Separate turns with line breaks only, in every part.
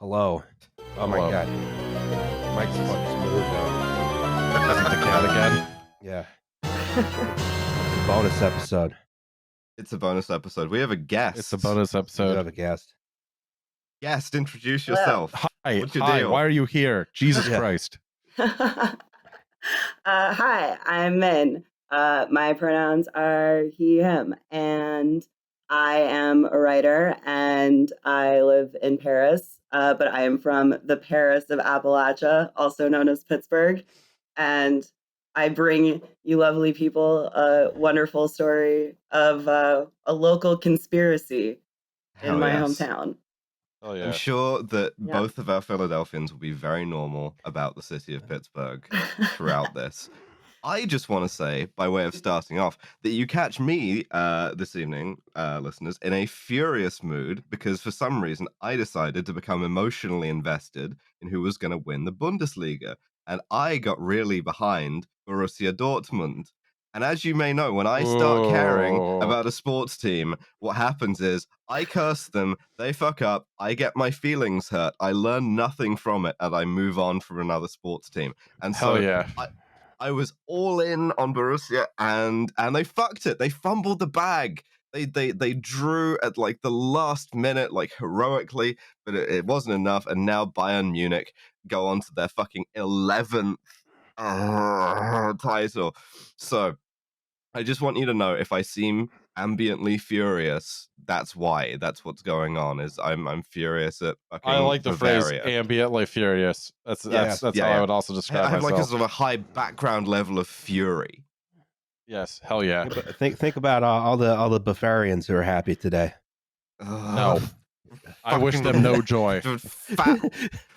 Hello. Oh my
Hello.
god. Mike's fucking smooth though.
Is it the cat again?
Yeah. It's a bonus episode.
It's a bonus episode. We have a guest.
It's a bonus
We do
episode.
have a guest.
Guest, introduce
Hello.
yourself.
Hi,
What's your
hi.
deal?
Why are you here? Jesus
Yeah.
Christ.
Hi, I'm Min. My pronouns are he, him, and I am a writer and I live in Paris, but I am from the Paris of Appalachia, also known as Pittsburgh, and I bring you lovely people a wonderful story of a local conspiracy
Hell
in my
yes.
hometown.
Oh
I'm sure that
Yeah.
both of our Philadelphians will be very normal about the city of Pittsburgh throughout this. I just want to say, by way of starting off, that you catch me this evening, listeners, in a furious mood because for some reason I decided to become emotionally invested in who was going to win the Bundesliga. And I got really behind Borussia Dortmund. And as you may know, when I start caring
Oh.
about a sports team, what happens is I curse them, they fuck up, I get my feelings hurt, I learn nothing from it, and I move on from another sports team. And
Hell
so
yeah.
I was all in on Borussia, and they fucked it. They fumbled the bag. They drew at like the last minute, like heroically, but it wasn't enough. And now Bayern Munich go on to their fucking 11th title. So I just want you to know, if I seem ambiently furious, that's why. That's what's going on. Is I'm furious at fucking
I like the
Bavaria.
phrase ambiently furious. That's
Yeah,
how
yeah.
I would also
I
describe
have like a
myself.
sort of a high background level of fury.
Yes, hell yeah.
Think about all the Bavarians who are happy today.
No. I wish them no joy.
Fat,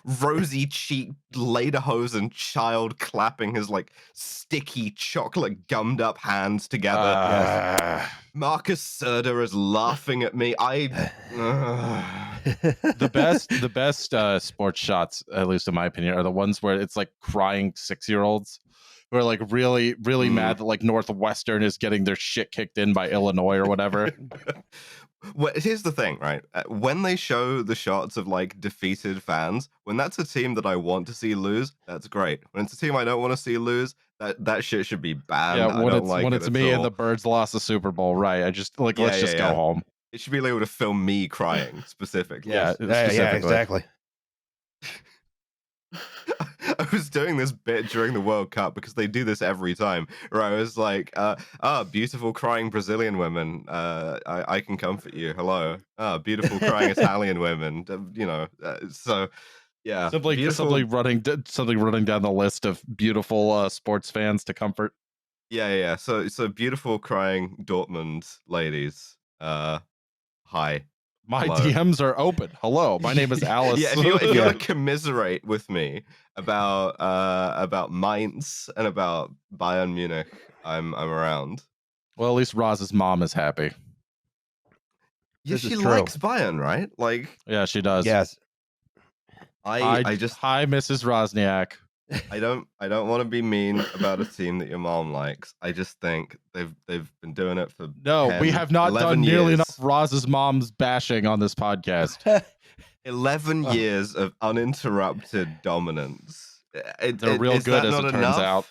rosy-cheeked lederhosen child clapping his like sticky chocolate gummed up hands together. Marcus Serda is laughing at me.
The best sports shots, at least in my opinion, are the ones where it's like crying 6-year-olds who are like really mad that like Northwestern is getting their shit kicked in by Illinois or whatever.
Well, here's the thing, right? When they show the shots of like defeated fans, when that's a team that I want to see lose, that's great. When it's a team I don't want to see lose, that shit should be banned.
Yeah,
I
when
don't
it's
like
when
it
it's
at
me
all.
and the Birds lost the Super Bowl, right? I just like let's just go home.
It should be able to film me crying specifically.
Yeah,
Yeah,
specifically.
exactly.
I was doing this bit during the World Cup because they do this every time. Where I was like, beautiful crying Brazilian women. I can comfort you. Hello. Beautiful crying Italian women. So yeah.
Simply running down the list of beautiful sports fans to comfort.
Yeah. So beautiful crying Dortmund ladies. Hi.
My
Hello.
DMs are open. Hello, my name is Alice.
Yeah, if you want to commiserate with me about Mainz and about Bayern Munich, I'm around.
Well, at least Roz's mom is happy.
Yeah,
This is
she
true.
likes Bayern, right? Like,
Yeah, she does.
Yes.
I just
hi, Mrs. Rosniak.
I don't want to be mean about a team that your mom likes. I just think they've been doing it for
No,
10,
we have not
11
done nearly
years.
enough Roz's mom's bashing on this podcast.
11 years of uninterrupted dominance.
They're real
is
good,
that
as
not
it turns
enough?
out.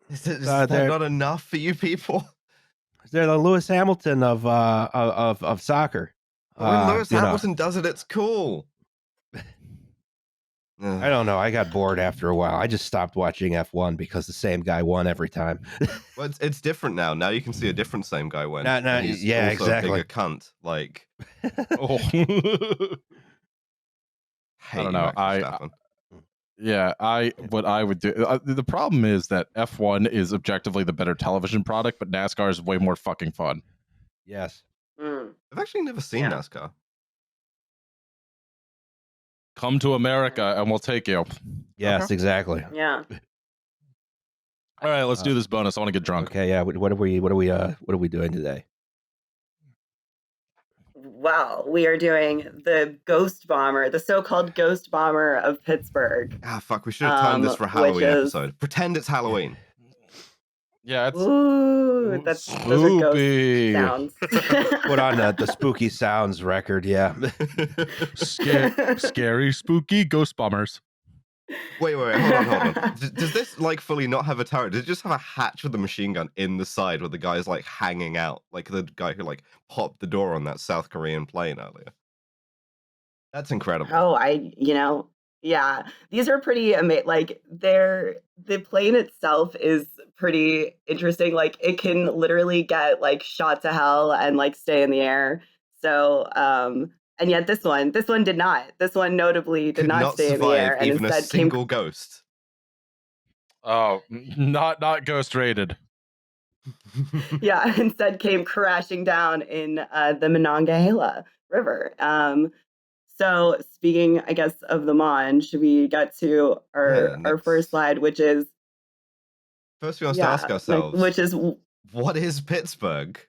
Is that
they're-
not enough for you people?
They're the Lewis Hamilton of soccer.
When Lewis
you know.
Hamilton does it, it's cool.
I don't know. I got bored after a while. I just stopped watching F1 because the same guy won every time.
Well, it's different now. Now you can see a different same guy win.
No,
And he's
yeah,
also
exactly.
a bigger cunt. Like,
Oh.
hate
don't
you,
know.
Max Verstappen.
Yeah, what I would do. The problem is that F1 is objectively the better television product, but NASCAR is way more fucking fun.
Yes.
Mm.
I've actually never seen
Yeah.
NASCAR.
Come to America and we'll take you.
Yes,
Okay.
exactly.
Yeah.
All right, let's do this bonus. I want to get drunk.
Okay, yeah. What are we doing today?
Well, we are doing the ghost bomber, the so-called ghost bomber of Pittsburgh.
Ah, fuck. We should have timed this for a
which
Halloween
is-
episode. Pretend it's Halloween.
Yeah, it's
Ooh, those are ghost
spoopy.
sounds.
Put on the spooky sounds record. Yeah.
Scary, spooky ghost bombers.
Wait, hold on. Does this like fully not have a turret? Does it just have a hatch with a machine gun in the side where the guy's like hanging out, like the guy who like popped the door on that South Korean plane earlier? That's incredible.
Oh, yeah, these are pretty amazing. Like, the plane itself is pretty interesting. Like, it can literally get like shot to hell and like stay in the air. So, and yet this one did not. This one notably did
Could
not stay in the air,
survive
and
even a
instead
single ghost.
Oh, not ghost rated.
instead came crashing down in the Monongahela River. So speaking, I guess, of the Mon, should we get to our first slide, which is
first we must ask ourselves,
which is
what is Pittsburgh?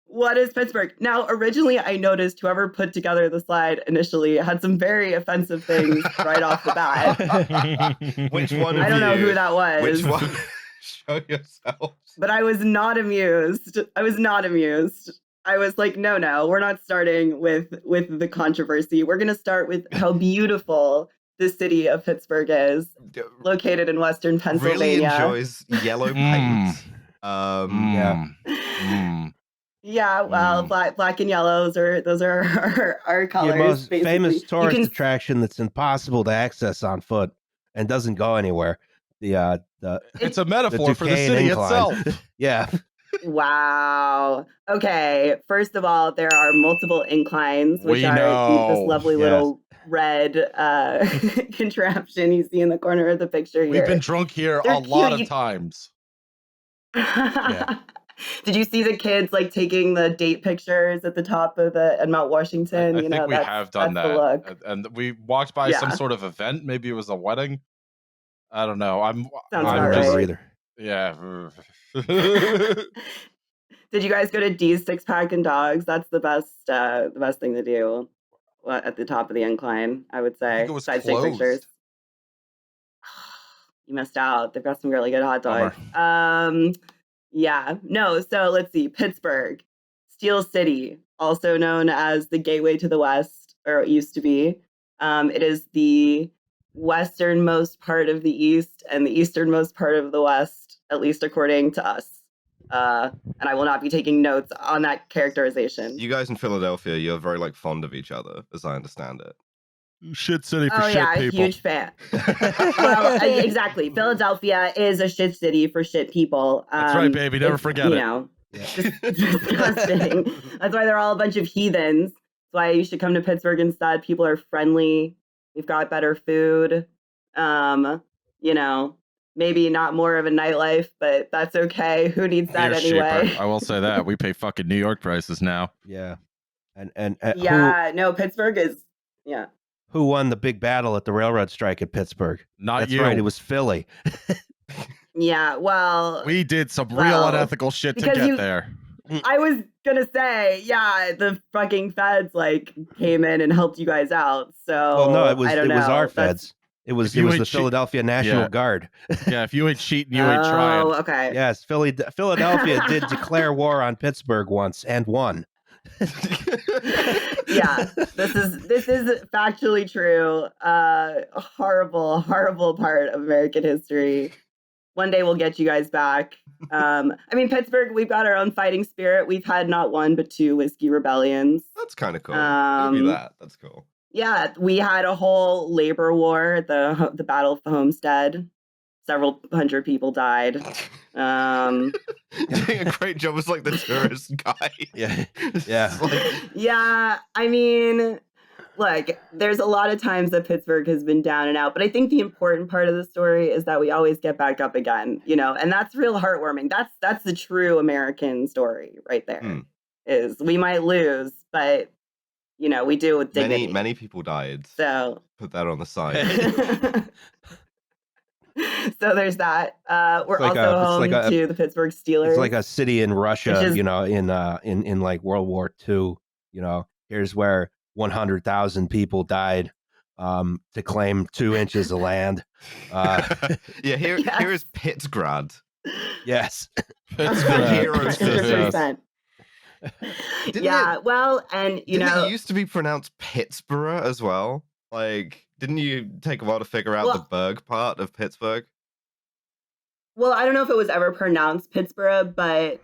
What is Pittsburgh? Now, originally, I noticed whoever put together the slide initially had some very offensive things right off the bat.
Which one?
I don't know who that was.
Which one? Show yourself.
But I was not amused. I was like, no, we're not starting with the controversy. We're going to start with how beautiful the city of Pittsburgh is, located in Western Pennsylvania.
Really enjoys yellow paint.
Yeah, well, black and yellow, those are our colors.
The most
basically.
famous tourist attraction that's impossible to access on foot and doesn't go anywhere.
It's a metaphor for the city
incline.
itself.
Yeah.
Wow. Okay. First of all, there are multiple inclines, which
We
are
know.
this lovely little red contraption you see in the corner of the picture here.
We've been drunk here
They're
a lot
cute.
of times.
Did you see the kids like taking the date pictures at the top of at Mount Washington?
I think we have done
that's the look.
that. And we walked by some sort of event. Maybe it was a wedding. I don't know.
Sounds
I
about
don't remember
right.
either.
Yeah.
Did you guys go to D's Six Pack and Dogs? That's the best thing to do at the top of the incline, I would say.
I think it was
Besides take pictures.
closed.
You missed out. They've got some really good hot dogs.
Bummer.
Yeah. No, so let's see. Pittsburgh, Steel City, also known as the Gateway to the West, or it used to be. It is the westernmost part of the East and the easternmost part of the West, at least according to us. And I will not be taking notes on that characterization.
You guys in Philadelphia, you're very like fond of each other, as I understand it.
Shit city for
Oh
shit
yeah,
people.
huge fan. Well, exactly. Philadelphia is a shit city for shit people.
That's right, baby. Never forget it.
Disgusting. That's why they're all a bunch of heathens. That's why you should come to Pittsburgh instead. People are friendly. We've got better food. Maybe not more of a nightlife, but that's okay. Who needs that
Beer's
anyway?
cheaper. I will say that. We pay fucking New York prices now.
Yeah. And
Pittsburgh is
who won the big battle at the railroad strike at Pittsburgh?
Not
That's
you.
right, it was Philly.
Yeah, well,
We did some real unethical shit to get there.
I was gonna say, the fucking feds like came in and helped you guys out. So
Well, no, it was
I don't know.
our feds. It was the Philadelphia National Guard.
Yeah, if you ain't cheating, you ain't trying.
Oh, okay.
Yes, Philadelphia did declare war on Pittsburgh once and won.
Yeah, this is factually true. A horrible part of American history. One day we'll get you guys back. Pittsburgh, we've got our own fighting spirit. We've had not one but two whiskey rebellions.
That's kind of cool. Maybe that's cool.
Yeah, we had a whole labor war at the Battle of the Homestead. Several hundred people died.
Doing a great job as like the tourist guy.
Yeah.
Yeah, look, there's a lot of times that Pittsburgh has been down and out, but I think the important part of the story is that we always get back up again, and that's real heartwarming. That's the true American story right there. Is we might lose, but we do with dignity.
Many people died.
So
put that on the side.
So there's that. We're also home to the Pittsburgh Steelers.
It's like a city in Russia, in like World War II. Here's where 100,000 people died to claim 2 inches of land.
Here is Pittsgrad.
Yes.
Pittsburgh.
Heroes.
100%.
Didn't
Yeah, well, and you
Didn't
know,
it used to be pronounced Pittsburgh as well? Like, didn't you take a while to figure out the
well,
Berg part of Pittsburgh?
well, I don't know if it was ever pronounced Pittsburgh, but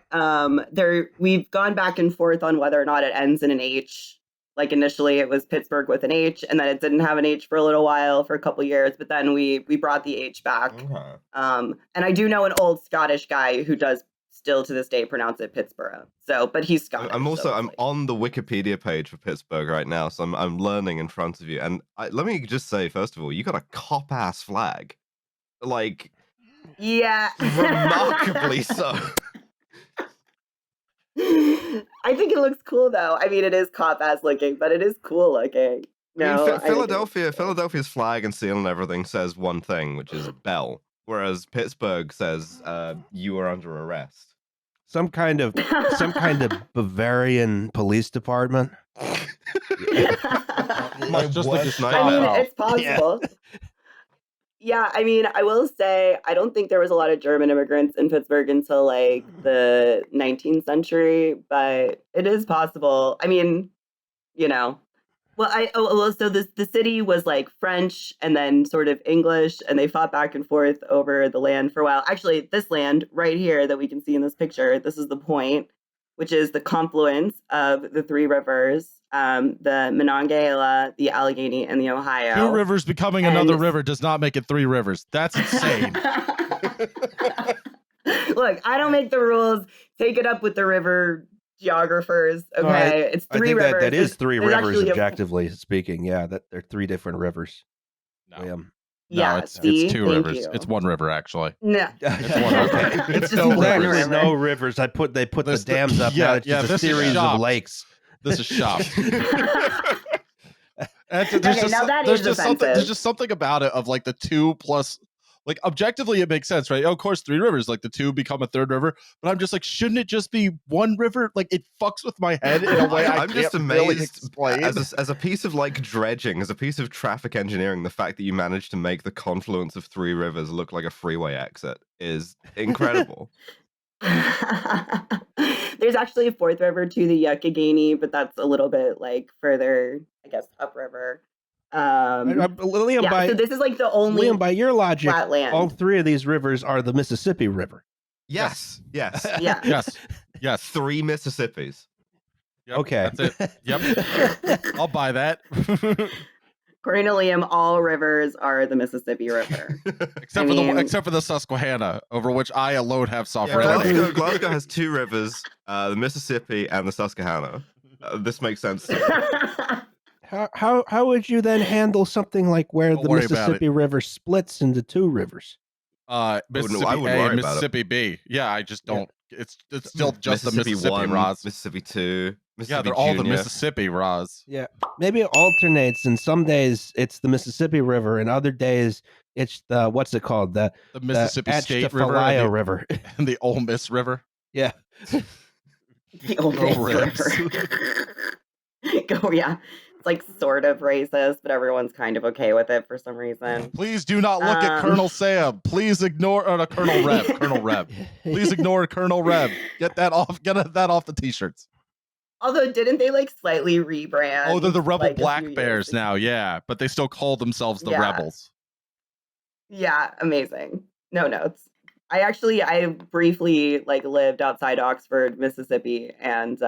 we've gone back and forth on whether or not it ends in an H. Like initially it was Pittsburgh with an H, and then it didn't have an H for a little while, for a couple years, but then we brought the H back.
Okay.
And I do know an old Scottish guy who does still to this day pronounce it Pittsburgh. So, but he's Scottish.
I'm
so
I'm
like...
on the Wikipedia page for Pittsburgh right now, so I'm learning in front of you. And let me just say, first of all, you got a cop ass flag, like
Yeah,
remarkably so.
I think it looks cool though. I mean, it is cop ass looking, but it is cool looking. No,
I mean, Philadelphia's flag and seal and everything says one thing, which is Bell, whereas Pittsburgh says you are under arrest.
Some kind of Bavarian police department.
My
Just
worst
like
I mean,
nightmare.
it's possible. Yeah, I mean, I will say, I don't think there was a lot of German immigrants in Pittsburgh until like the 19th century, but it is possible. I mean, you know, well, so the city was like French and then sort of English, and they fought back and forth over the land for a while. Actually, this land right here that we can see in this picture, this is the point, which is the confluence of the three rivers, the Monongahela, the Allegheny, and the Ohio.
Two rivers becoming another river does not make it three rivers. That's insane.
Look, I don't make the rules. Take it up with the river geographers. Okay, it's three
I think
rivers.
that is three
There's
rivers,
actually
objectively speaking. Yeah, that they're three different rivers.
No,
Yeah,
it's
see?
two
Thank
rivers.
you.
It's one river actually.
No.
It's one river.
It's
It's
just
no
one
rivers.
There's
river.
no rivers. They put the dams up. Now it's just a
this is
series of
shopped.
lakes.
This is shop.
Okay, now that is offensive.
There's just something about it of like the two plus, like objectively it makes sense, right? Oh, of course, three rivers, like the two become a third river. But I'm just like, shouldn't it just be one river? Like it fucks with my head in a way
I'm
can't
just
really
amazed
explain.
as a piece of like dredging, as a piece of traffic engineering, the fact that you managed to make the confluence of three rivers look like a freeway exit is incredible.
There's actually a fourth river to the Youghiogheny, but that's a little bit like further, I guess, upriver.
Liam,
Yeah, so this is like the only
Liam, by your logic,
flat land.
all three of these rivers are the Mississippi River.
Yes. Yes.
Yeah.
Yes.
3 Mississippis.
Yep,
Okay.
That's it. Yep. I'll buy that.
According to Liam, all rivers are the Mississippi River.
Except for the Susquehanna, over which I alone have sovereignty.
Glasgow has 2 rivers, the Mississippi and the Susquehanna. This makes sense.
How would you then handle something like where
Don't
the
worry about
Mississippi River splits into 2 rivers?
Mississippi
I wouldn't
A,
worry about
Mississippi B. Yeah, I just don't. It's still just the Mississippi
1,
Roz.
Mississippi 2, Mississippi
Yeah, they're all the
Junior.
Mississippi Roz.
Yeah, maybe it alternates, and some days it's the Mississippi River, and other days it's the what's it called, the
Mississippi State River
Atchafalaya
and
River.
and the Ole Miss River.
Yeah,
The old
Go
River. Yeah. It's like sort of racist, but everyone's kind of okay with it for some reason.
Please do not look at Colonel Sam. Please ignore Colonel Reb. Colonel Reb. Please ignore Colonel Reb. Get that off the t-shirts.
Although, didn't they like slightly rebrand?
Oh, they're the Rebel
like, a
Black
few
Bears
years
now, yeah. But they still call themselves the
Yeah.
Rebels.
Yeah, amazing. No notes. I briefly like lived outside Oxford, Mississippi, and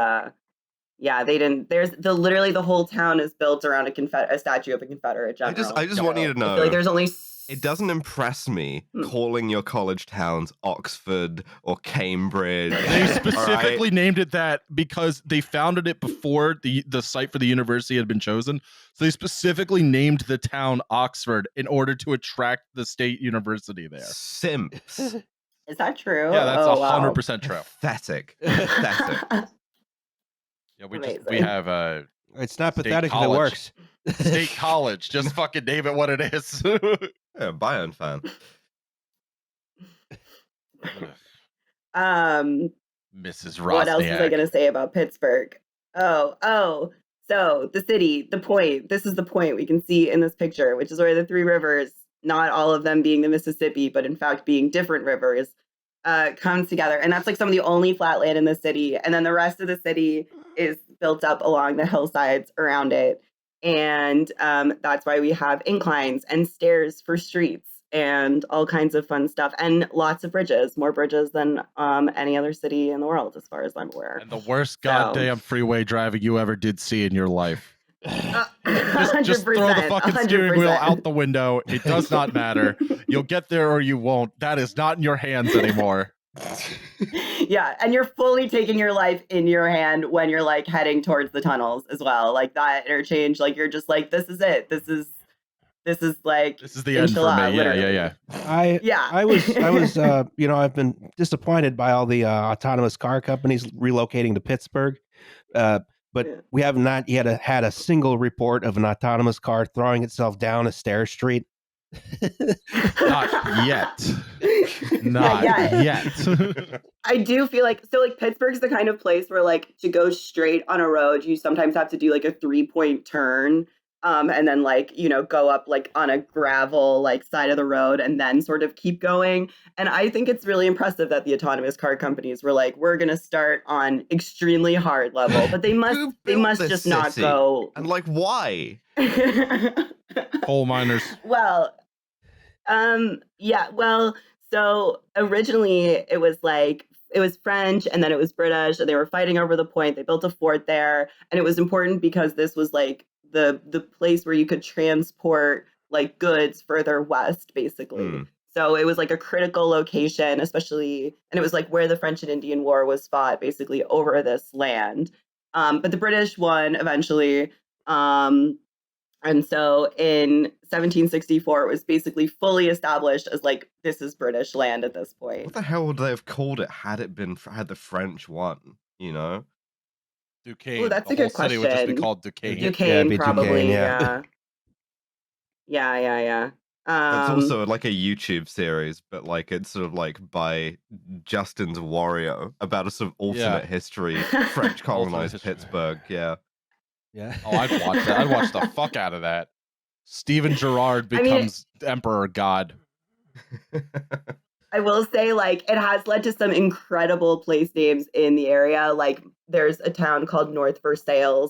yeah, they didn't. There's literally the whole town is built around a statue of a Confederate general.
I just want you to know.
I feel like there's only.
It doesn't impress me calling your college towns Oxford or Cambridge.
They specifically named it that because they founded it before the site for the university had been chosen. So they specifically named the town Oxford in order to attract the state university there.
Simps.
Is that true?
Yeah, that's
Oh, wow.
100% true.
Pathetic. Pathetic.
Yeah, we
Amazing.
have
it's not
State
pathetic if it
college.
works.
State College. Just fucking name it what it is.
Yeah, Bayern fan.
Mrs.
What else was I
Rosniak.
going to say about Pittsburgh? Oh. So the city, the point. This is the point we can see in this picture, which is where the three rivers, not all of them being the Mississippi, but in fact being different rivers, come together. And that's like some of the only flat land in the city. And then the rest of the city is built up along the hillsides around it. And that's why we have inclines and stairs for streets and all kinds of fun stuff, and lots of bridges, more bridges than any other city in the world, as far as I'm aware.
And the worst goddamn freeway driving you ever did see in your life. Just throw the fucking 100%. Steering wheel out the window. It does not matter. You'll get there or you won't. That is not in your hands anymore.
Yeah, and you're fully taking your life in your hand when you're like heading towards the tunnels as well. Like that interchange, like you're just like, this is it. This is
the end for me. Yeah.
I was I've been disappointed by all the autonomous car companies relocating to Pittsburgh. But we have not yet had a single report of an autonomous car throwing itself down a stair street.
Not yet. Not yet.
I do feel like Pittsburgh's the kind of place where like to go straight on a road, you sometimes have to do like a 3-point turn. And then go up like on a gravel like side of the road and then sort of keep going. And I think it's really impressive that the autonomous car companies were like, we're going to start on extremely hard level, but they must just not go.
And like, why?
Coal miners.
Well, so originally it was French and then it was British and they were fighting over the point. They built a fort there and it was important because this was like the place where you could transport like goods further west, basically. So it was like a critical location, especially, and it was like where the French and Indian War was fought, basically over this land. But the British won eventually. And so in 1764, it was basically fully established as like, this is British land at this point.
What the hell would they have called it had the French won, you know?
Duquesne.
Oh, that's a good question.
City would just be called Duquesne.
Duquesne, probably. Duquesne, yeah.
It's also like a YouTube series, but like it's sort of like by Justin's Wario about a sort of alternate history, French colonized Pittsburgh. Yeah.
Oh, I'd watch that. I'd watch the fuck out of that. Steven Gerrard becomes Emperor God.
I will say, like, it has led to some incredible place names in the area. Like, there's a town called North Versailles,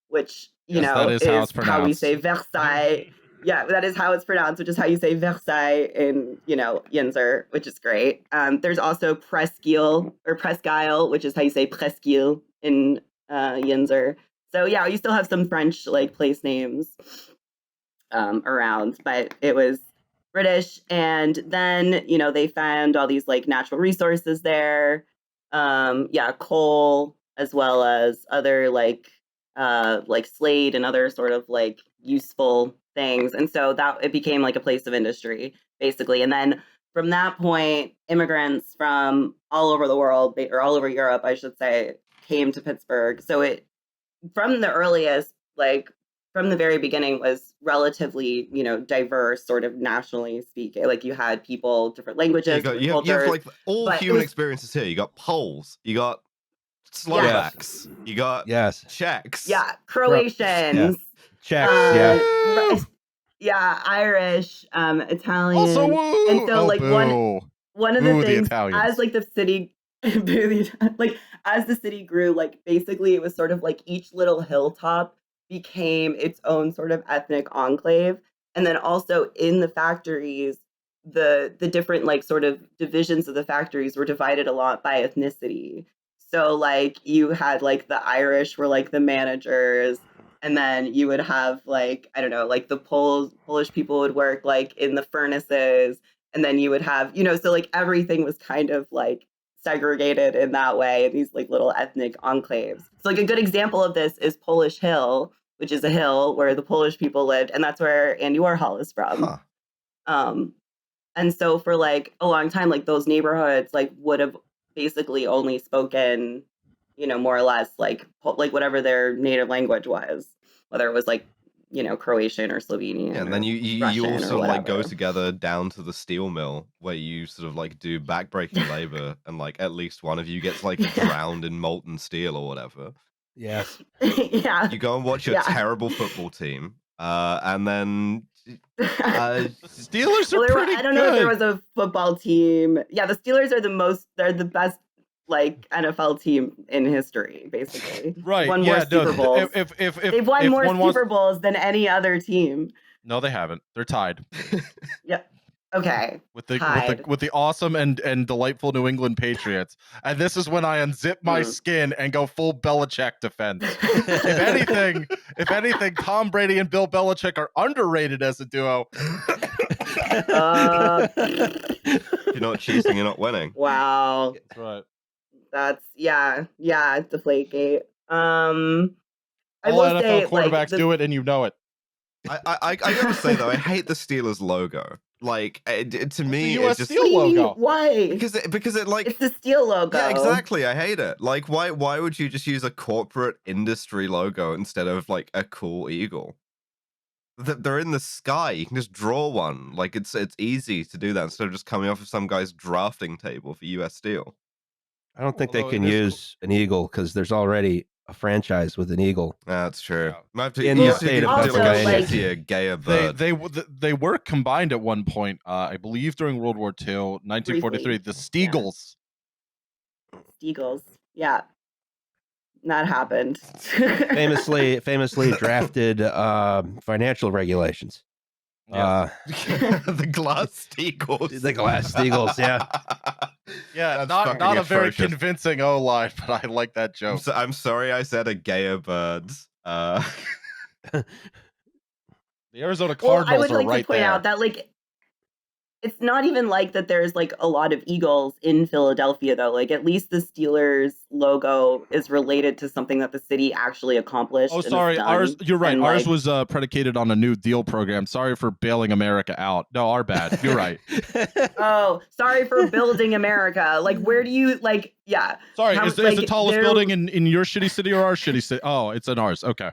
which, is how we say Versailles. Yeah, that is how it's pronounced, which is how you say Versailles in, Yinzer, which is great. There's also Presqu'île, which is how you say Presqu'île in Yinzer. So, yeah, you still have some French, like, place names around, but it was British. And then, they found all these like natural resources there. Coal, as well as other like slate and other sort of like useful things. And so that it became like a place of industry, basically. And then from that point, immigrants from all over the world, or all over Europe, I should say, came to Pittsburgh. So it, from the earliest, like from the very beginning, was relatively, diverse, sort of nationally speaking. Like you had people, different languages,
you have like all human experiences here. You got Poles, you got Slovaks, you got Czechs,
Croatians,
Czechs,
Irish, Italian,
also, woo!
And so like one of the things as like the city. Like as the city grew, like basically it was sort of like each little hilltop became its own sort of ethnic enclave. And then also in the factories, the different like sort of divisions of the factories were divided a lot by ethnicity. So like you had like the Irish were like the managers, and then you would have like, I don't know, like the Polish people would work like in the furnaces, and then you would have, so like everything was kind of like segregated in that way, in these like little ethnic enclaves. So like a good example of this is Polish Hill, which is a hill where the Polish people lived, and that's where Andy Warhol is from. And so for like a long time, like those neighborhoods like would have basically only spoken, more or less like whatever their native language was, whether it was like Croatian or Slovenian.
Yeah, and then you also like go together down to the steel mill where you sort of like do backbreaking labor, and like at least one of you gets like drowned in molten steel or whatever.
Yes.
Yeah.
You go and watch your terrible football team, and then
The Steelers are
Well,
pretty
I don't know if there
good.
was a football team. Yeah, the Steelers are they're the best like NFL team in history, basically.
Right?
Won
Yeah.
more Super
No.
Bowls.
If
They've won
if
more
one wants,
Super Bowls than any other team.
no, they haven't. They're tied
Yep. Okay.
with the
Tied.
with the awesome and delightful New England Patriots. And this is when I unzip my skin and go full Belichick defense. If anything, Tom Brady and Bill Belichick are underrated as a duo.
If you're not cheating, you're not winning.
Wow.
That's right.
That's yeah, Deflategate. I
All
will
NFL
say,
quarterbacks
like,
do it, and you know it.
I gotta say though, I hate the Steelers logo. Like to me,
the US
it's just
Steel logo.
Why?
because it like
It's the steel logo.
yeah, exactly. I hate it. Like why would you just use a corporate industry logo instead of like a cool eagle? They're in the sky. You can just draw one. Like it's easy to do that instead of just coming off of some guy's drafting table for US Steel.
I don't think
Although
they can
it is
use an eagle because there's already a franchise with an eagle.
That's true.
Yeah.
Might have to,
In
you
the
have to
state of
do, like, a
Pennsylvania.
shittier, gayer bird.
They were combined at one point. I believe during World War II, 1943. The Steagles.
Eagles. Yeah. That happened.
Famously drafted financial regulations.
Yes.
The glass Steagles.
The glass Steagles, yeah.
Yeah,
That's
not
fucking
a very
atrocious.
convincing O line, but I like that joke.
I'm sorry I said a gayer birds.
The Arizona
Well, I
Cardinals
would
are
like
right
to point
there.
out that like it's not even like that there's like a lot of eagles in Philadelphia though. Like at least the Steelers logo is related to something that the city actually accomplished.
Oh,
and has
sorry.
done.
You're right.
And,
Ours
like,
was predicated on a New Deal program. Sorry for bailing America out. No, our bad. You're right.
oh, sorry for building America. Like where do you like yeah.
Sorry,
How-
is
like,
the tallest
they're-
building in your shitty city or our shitty city? Oh, it's in ours. Okay.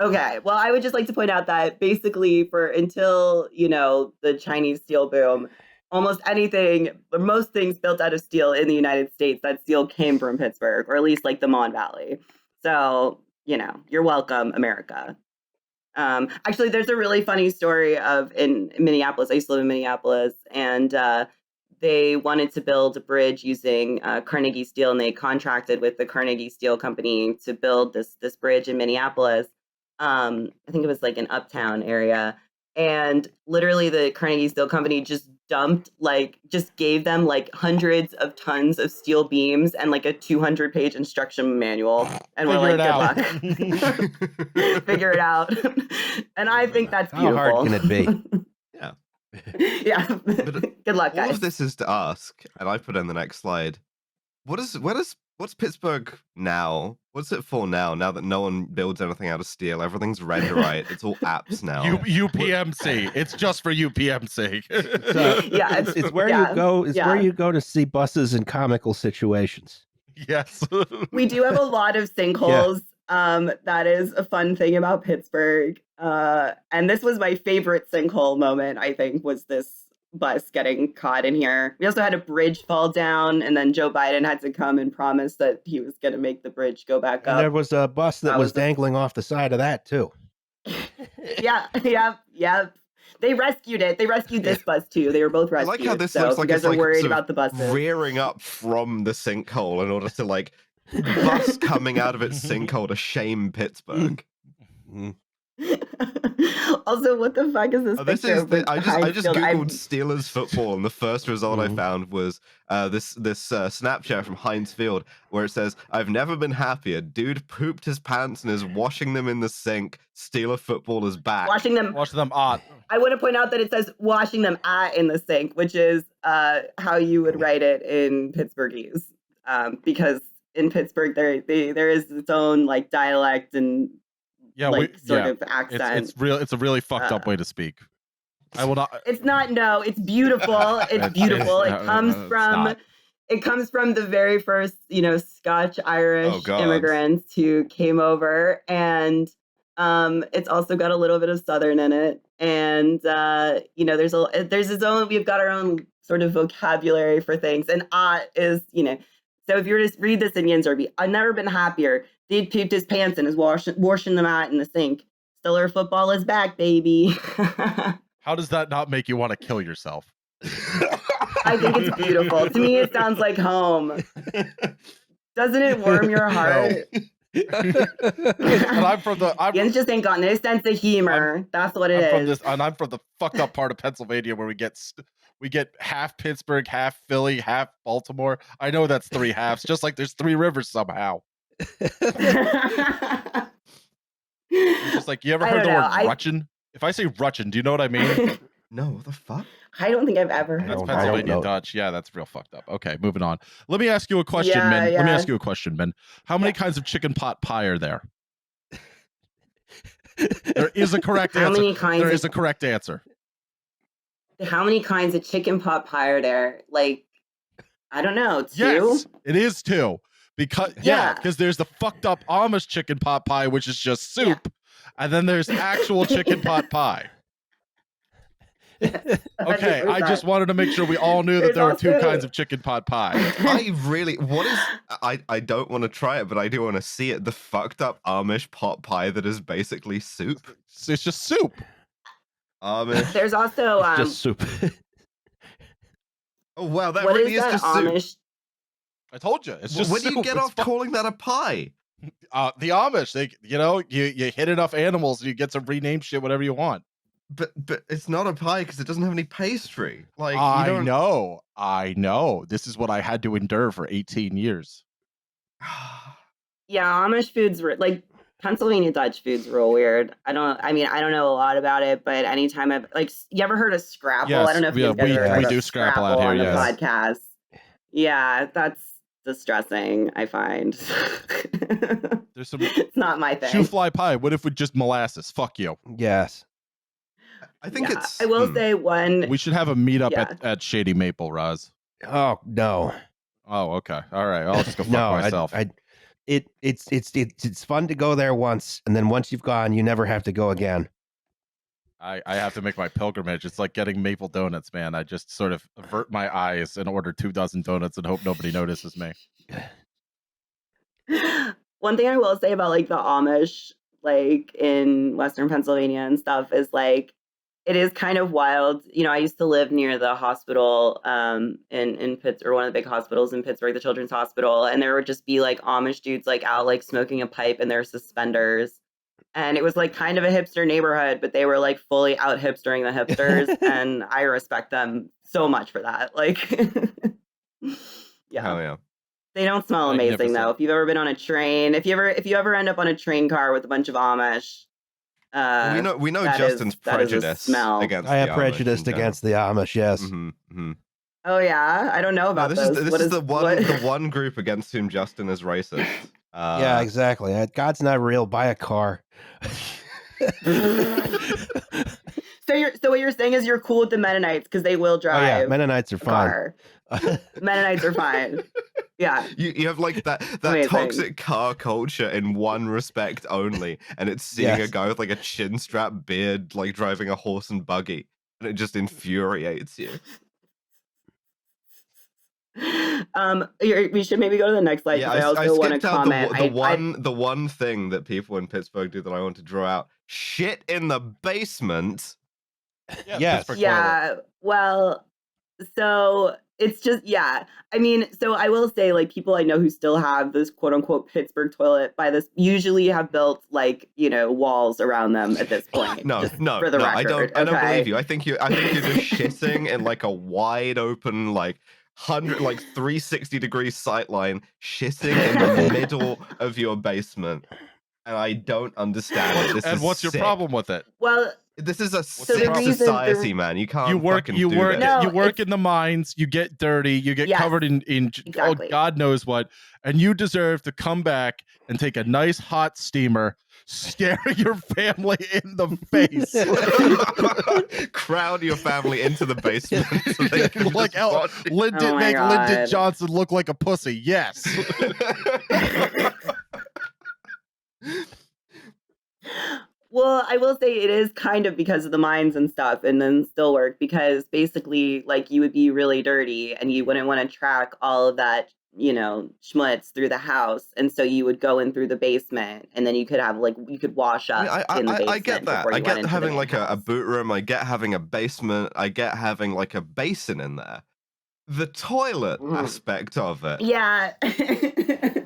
Okay, well, I would just like to point out that basically until, the Chinese steel boom, almost anything, or most things built out of steel in the United States, that steel came from Pittsburgh, or at least like the Mon Valley. So, you're welcome, America. Actually, there's a really funny story in Minneapolis. I used to live in Minneapolis, and they wanted to build a bridge using Carnegie Steel, and they contracted with the Carnegie Steel Company to build this bridge in Minneapolis. I think it was like an uptown area, and literally the Carnegie Steel Company just gave them like hundreds of tons of steel beams and like a 200-page instruction manual, and we're like, good luck, figure it out. And I think that's beautiful.
How hard can it be?
Yeah.
Yeah.
But
Good luck,
all
guys.
of this is to ask, and I put in the next slide. What's Pittsburgh now? What's it for now? Now that no one builds anything out of steel, everything's renderite. It's all apps now.
UPMC. It's just for UPMC.
Yeah,
It's where you go. It's where you go to see buses in comical situations.
Yes.
We do have a lot of sinkholes. That is a fun thing about Pittsburgh. And this was my favorite sinkhole moment, I think, was this bus getting caught in here. We also had a bridge fall down, and then Joe Biden had to come and promise that he was going to make the bridge go back
And
up.
there was a bus that was dangling off the side of that too.
Yeah. They rescued it. They rescued this bus too. They were both
I
rescued.
like how this
so
looks
if
like
you
it's
guys are
like
worried
sort of
about the buses.
rearing up from the sinkhole in order to like bus coming out of its sinkhole to shame Pittsburgh.
Also, what the fuck is this picture?
I just googled Steelers football, and the first result I found was this Snapchat from Heinz Field where it says, "I've never been happier. Dude pooped his pants and is washing them in the sink. Steeler football is back."
Washing them. I want to point out that it says "washing them in the sink," which is how you would write it in Pittsburghese, because in Pittsburgh there is its own like dialect and sort of accent.
It's a really fucked up way to speak. I will not.
It's not. No, it's beautiful. It's beautiful. It comes from the very first, Scotch Irish immigrants who came over, and it's also got a little bit of Southern in it, and there's its own. We've got our own sort of vocabulary for things, and is So if you were to read this in Yinzerby, I've never been happier. Dude pooped his pants and is washing them out in the sink. Stiller football is back, baby.
How does that not make you want to kill yourself?
I think it's beautiful. To me, it sounds like home. Doesn't it warm your heart?
And I'm from the.
Jens just ain't got no sense of humor. That's what it is.
I'm from the fucked up part of Pennsylvania where we get half Pittsburgh, half Philly, half Baltimore. I know that's three halves, just like there's three rivers somehow. It's just like, you ever heard the word Rutchin? If I say Rutchin, do you know what I mean?
No, what the fuck?
I don't think I've ever heard
That's
of
Pennsylvania
know.
Dutch. Yeah, that's real fucked up. Okay, moving on. Let me ask you a question, Ben. Let me ask you a question, Ben. How many kinds of chicken pot pie are there? There is a correct answer. There is a correct answer.
How many kinds of chicken pot pie are there? Like, I don't know, 2?
Yes, it is 2. Because there's the fucked up Amish chicken pot pie, which is just soup, and then there's actual chicken pot pie. Okay, I just wanted to make sure we all knew that there were 2 kinds of chicken pot pie.
I don't want to try it, but I do want to see it. The fucked up Amish pot pie that is basically soup.
It's just soup.
Amish.
There's also
just soup.
Oh wow, that
what
really
is
is just
Amish?
soup.
I told you, it's just
When do
soup.
you get off calling that a pie?
The Amish, you hit enough animals and you get to rename shit whatever you want.
But it's not a pie because it doesn't have any pastry. Like
I know. This is what I had to endure for 18 years.
Yeah, Amish foods were like Pennsylvania Dutch foods real weird. I don't know a lot about it, but anytime I've you ever heard of Scrapple?
Yes,
I don't know if you guys ever heard
we
of
do Scrapple out here,
on the
yes.
podcast. Yeah, that's distressing, I find.
There's some
It's not my thing.
shoe fly pie. What if with just molasses? Fuck you.
Yes.
I think it's.
I will say one.
We should have a meetup at Shady Maple, Roz.
Oh no.
Oh, okay. All right. I'll just go fuck
No,
myself.
It's fun to go there once, and then once you've gone, you never have to go again.
I have to make my pilgrimage. It's like getting maple donuts, man. I just sort of avert my eyes and order 2 dozen donuts and hope nobody notices me.
One thing I will say about like the Amish, like in Western Pennsylvania and stuff, is like it is kind of wild. You know, I used to live near the hospital in Pittsburgh, or one of the big hospitals in Pittsburgh, the Children's Hospital, and there would just be like Amish dudes like out like smoking a pipe in their suspenders. And it was like kind of a hipster neighborhood, but they were like fully out hipstering the hipsters, and I respect them so much for that. Like, yeah.
Hell yeah.
They don't smell amazing though. If you've ever been on a train, if you ever end up on a train car with a bunch of Amish,
we know Justin's prejudice against.
I have prejudice against the Amish. Yes.
Mm-hmm, mm-hmm.
Oh yeah, I don't know about
this. This is the one group against whom Justin is racist.
Yeah, exactly. God's not real. Buy a car.
So what you're saying is you're cool with the Mennonites because they will drive.
Oh yeah, Mennonites are fine.
Mennonites are fine. Yeah.
You have like that toxic car culture in one respect only, and it's seeing a guy with like a chin strap beard like driving a horse and buggy, and it just infuriates you.
We should maybe go to the next slide.
Yeah,
I also want to comment.
The one thing that people in Pittsburgh do that I want to draw out: shit in the basement.
Yes.
Yeah. Well, so it's just I mean, so I will say, like, people I know who still have this quote unquote Pittsburgh toilet usually have built like, you know, walls around them at this point.
No,
for the record,
I don't believe you. I think you're just shitting in like a wide open like 360-degree sight line, shitting in the middle of your basement, and I don't understand it.
What's your problem with it?
Well,
this is a sick society, man. You can't. You work in
the mines. You get dirty. You get covered in
exactly.
Oh, God knows what, and you deserve to come back and take a nice hot steamer, stare your family in the face,
crowd your family into the basement, so they can
like Lyndon Johnson look like a pussy. Yes.
Well, I will say it is kind of because of the mines and stuff, and then still work, because basically, like, you would be really dirty and you wouldn't want to track all of that schmutz through the house, and so you would go in through the basement, and then you could have you could wash
I mean,
up in the basement
I get that.
before you
I
went
get
into the
having
main
like a
house.
boot room. I get having a basement. I get having like a basin in there. The toilet aspect of it.
Yeah.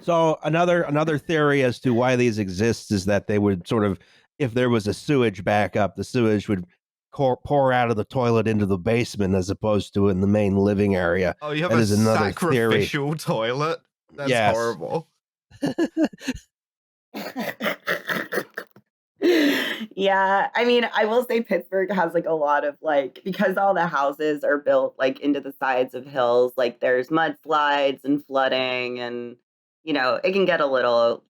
So another theory as to why these exist is that they would sort of, if there was a sewage backup, the sewage would pour out of the toilet into the basement as opposed to in the main living area.
Oh, you have
That
a
is another theory.
sacrificial toilet? That's
Yes.
horrible.
Yeah, I mean, I will say Pittsburgh has like a lot of because all the houses are built like into the sides of hills, like there's mudslides and flooding, and it can get a little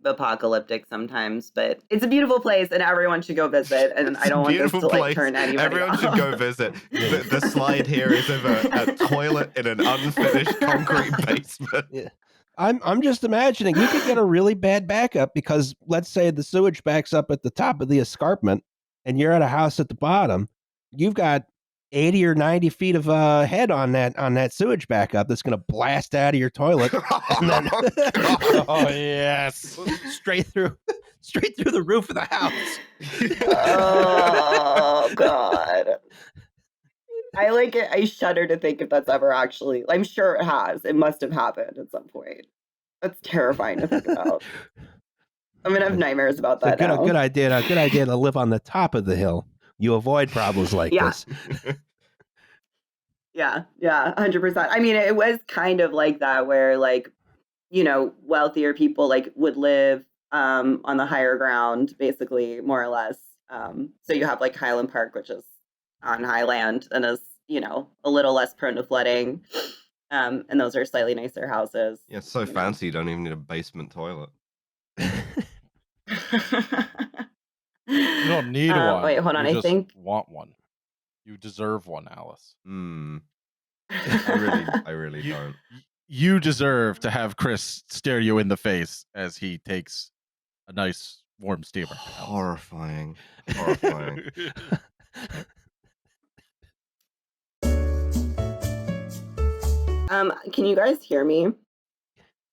apocalyptic sometimes, but it's a beautiful place and everyone should go visit, and I don't want this to turn anybody
Everyone
off.
should go visit. The slide here is of a toilet in an unfinished concrete basement.
Yeah. I'm just imagining you could get a really bad backup because let's say the sewage backs up at the top of the escarpment and you're at a house at the bottom. You've got 80 or 90 feet of head on that sewage backup that's going to blast out of your toilet. And then,
Oh yes,
straight through the roof of the house.
Oh God. I like it. I shudder to think if that's ever actually. I'm sure it has. It must have happened at some point. That's terrifying to think about. I'm gonna have nightmares about that now.
Good idea. A good idea to live on the top of the hill. You avoid problems like this.
Yeah, 100%. I mean, it was kind of like that, where wealthier people would live on the higher ground, basically, more or less. So you have Highland Park, which is on high land and is a little less prone to flooding, and those are slightly nicer houses.
Yeah, it's so fancy you don't even need a basement toilet.
You don't need one.
Wait, hold on.
You
I
just
think
want one. You deserve one, Alice.
I really don't.
You deserve to have Chris stare you in the face as he takes a nice warm steamer.
Horrifying.
Can you guys hear me?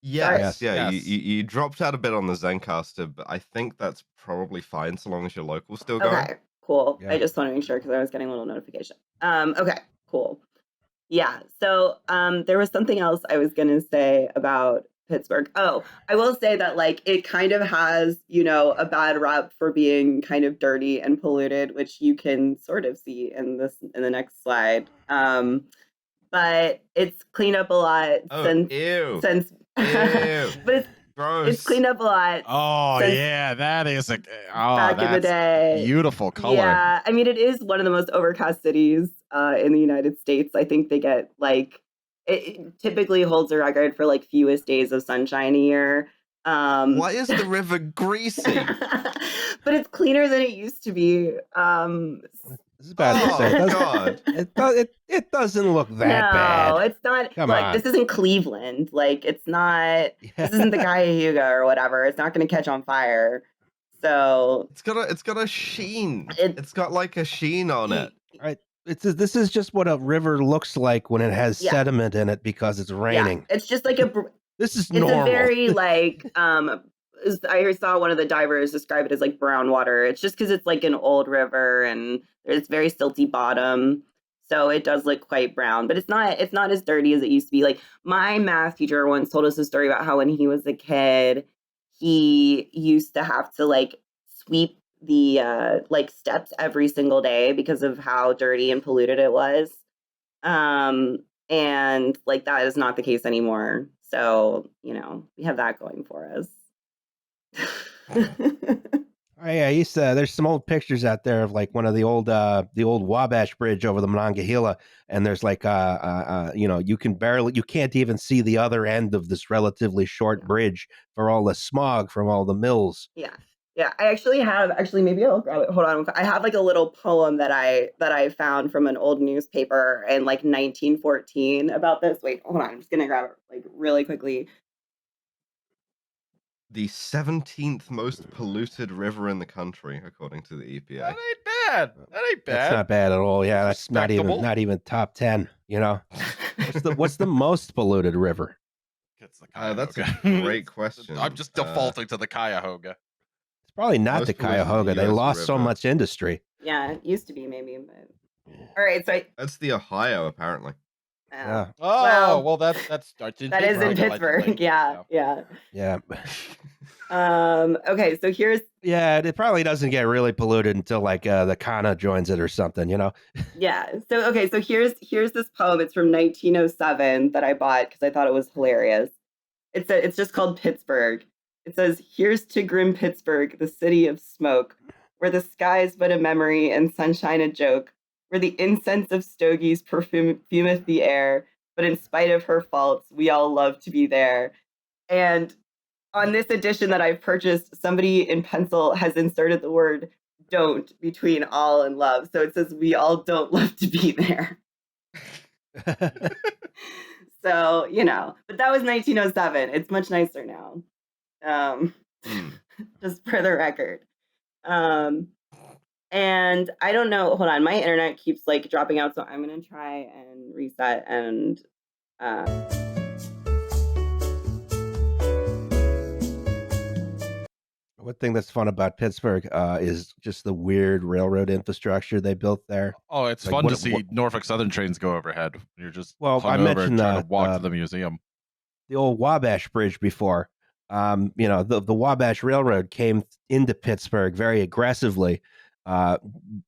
Yes. Yeah.
Yes.
You dropped out a bit on the Zencaster, but I think that's probably fine so long as your local's still going.
Okay, cool.
Yeah.
I just want to make sure because I was getting a little notification. Okay, cool. Yeah. So there was something else I was gonna say about Pittsburgh. Oh, I will say that it kind of has, a bad rap for being kind of dirty and polluted, which you can sort of see in the next slide. But it's cleaned up a lot
Ew.
since but it's
Gross.
cleaned up a lot.
Oh yeah, that is
back in the day.
Beautiful color.
Yeah, I mean, it is one of the most overcast cities in the United States. I think they get it typically holds a record for fewest days of sunshine a year.
Why is the river greasy?
But it's cleaner than it used to be.
This is bad to say.
God.
It doesn't look that bad.
No, it's not.
Come on.
This isn't Cleveland. It's not. This isn't the Cuyahoga or whatever. It's not going to catch on fire. So
It's got a sheen.
It-
It's got a sheen on it.
Right. This is just what a river looks like when it has sediment in it because it's raining.
Yeah, it's just
This is
it's
normal.
a very I saw one of the divers describe it as brown water. It's just because it's an old river and it's very silty bottom, so it does look quite brown. But it's not as dirty as it used to be. My math teacher once told us a story about how when he was a kid, he used to have to sweep the steps every single day because of how dirty and polluted it was. And that is not the case anymore. So, we have that going for us.
Oh yeah, there's some old pictures out there of one of the old Wabash Bridge over the Monongahela, and there's you can't even see the other end of this relatively short bridge for all the smog from all the mills.
Yeah, I actually maybe I'll grab it. Hold on. I have a little poem that I found from an old newspaper in 1914 about this. Wait, hold on. I'm just gonna grab it really quickly.
The 17th most polluted river in the country, according to the EPA.
That ain't bad.
That's not bad at all. Yeah, that's not
Respectable.
even top 10. What's the most polluted river?
It's the Cuyahoga.
That's a great question.
I'm just defaulting to the Cuyahoga.
It's probably not
Most
the
polluted
Cuyahoga. They
US
lost so
river.
much industry.
Yeah, it used to be maybe, but all right. So
That's the Ohio, apparently.
Yeah.
Oh,
Well,
that starts in
that is in
Pittsburgh.
Pittsburgh. Yeah.
Yeah.
Okay, so here's
Yeah, it probably doesn't get really polluted until like the Kana joins it or something, you know?
yeah. So okay, so here's this poem. It's from 1907 that I bought because I thought it was hilarious. It's just called Pittsburgh. It says, "Here's to grim Pittsburgh, the city of smoke, where the sky's but a memory and sunshine a joke, where the incense of stogies perfumeth the air, but in spite of her faults, we all love to be there." And on this edition that I've purchased, somebody in pencil has inserted the word "don't" between all and love. So it says, "We all don't love to be there." So, you know, but that was 1907. It's much nicer now. Just for the record. And I don't know, hold on, my internet keeps like dropping out, so I'm gonna try and reset and
One thing that's fun about Pittsburgh is just the weird railroad infrastructure they built there.
Oh, it's
Like,
fun
what-
to see
what-
Norfolk Southern trains go overhead. You're just
Well, I
hungover
mentioned
and trying to walk to the museum.
the old Wabash Bridge before. You know, the Wabash Railroad came into Pittsburgh very aggressively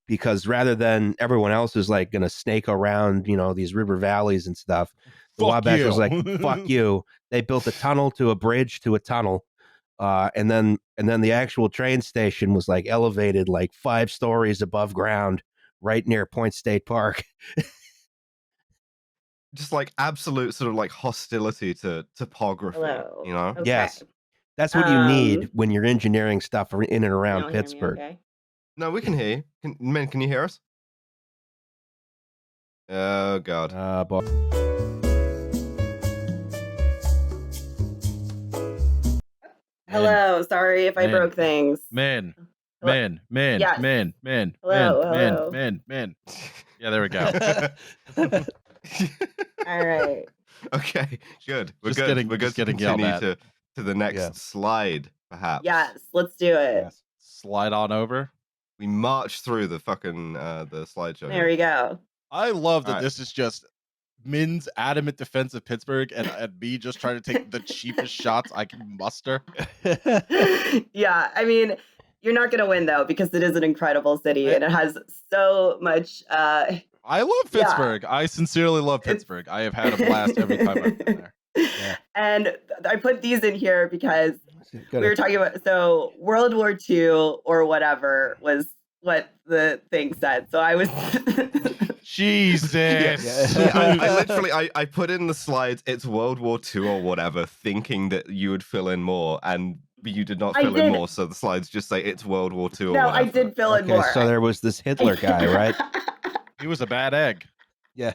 because rather than everyone else is like going to snake around, you know, these river valleys and stuff, the
Fuck
Wabash
you.
was like, "Fuck you." They built a tunnel to a bridge to a tunnel, and then the actual train station was like elevated like 5 stories above ground, right near Point State Park.
Just like absolute sort of like hostility to topography,
hello.
you know?
Okay.
Yes. That's what you need
Um,
when you're engineering stuff in and
Can
around
y'all hear me
Pittsburgh.
okay?
No, we can hear you. Can you hear us? Oh god.
Boy.
Hello, sorry if I
Man.
broke things.
Man.
Hello?
Man, man,
Yes.
man, man,
Hello,
man,
hello.
man, man, man. Yeah, there we go.
All right.
Okay, good. We're
Just
good.
getting-
We're good
just
to
getting yelled
continue
at.
to the next
Yeah.
slide, perhaps.
Yes, let's do it.
Yes.
Slide on over.
We march through the fucking the slideshow.
There we go.
I love that
Alright.
this is just Min's adamant defense of Pittsburgh and me just trying to take the cheapest shots I can muster.
Yeah, I mean, you're not going to win though because it is an incredible city and it has so much
I love
Yeah.
Pittsburgh. I sincerely love
It's-
Pittsburgh. I have had a blast every time I've been there.
Yeah.
And I put these in here because
Good.
we were talking about, so World War II or whatever was what the thing said. So I was
Jesus.
Yeah, I literally I put in the slides, it's World War II or whatever, thinking that you would fill in more, and you did not
I
fill in
did.
more, so the slides just say it's World War II or
No,
whatever.
I did fill in
Okay,
more.
so there was this Hitler guy, right?
He was a bad egg.
Yeah.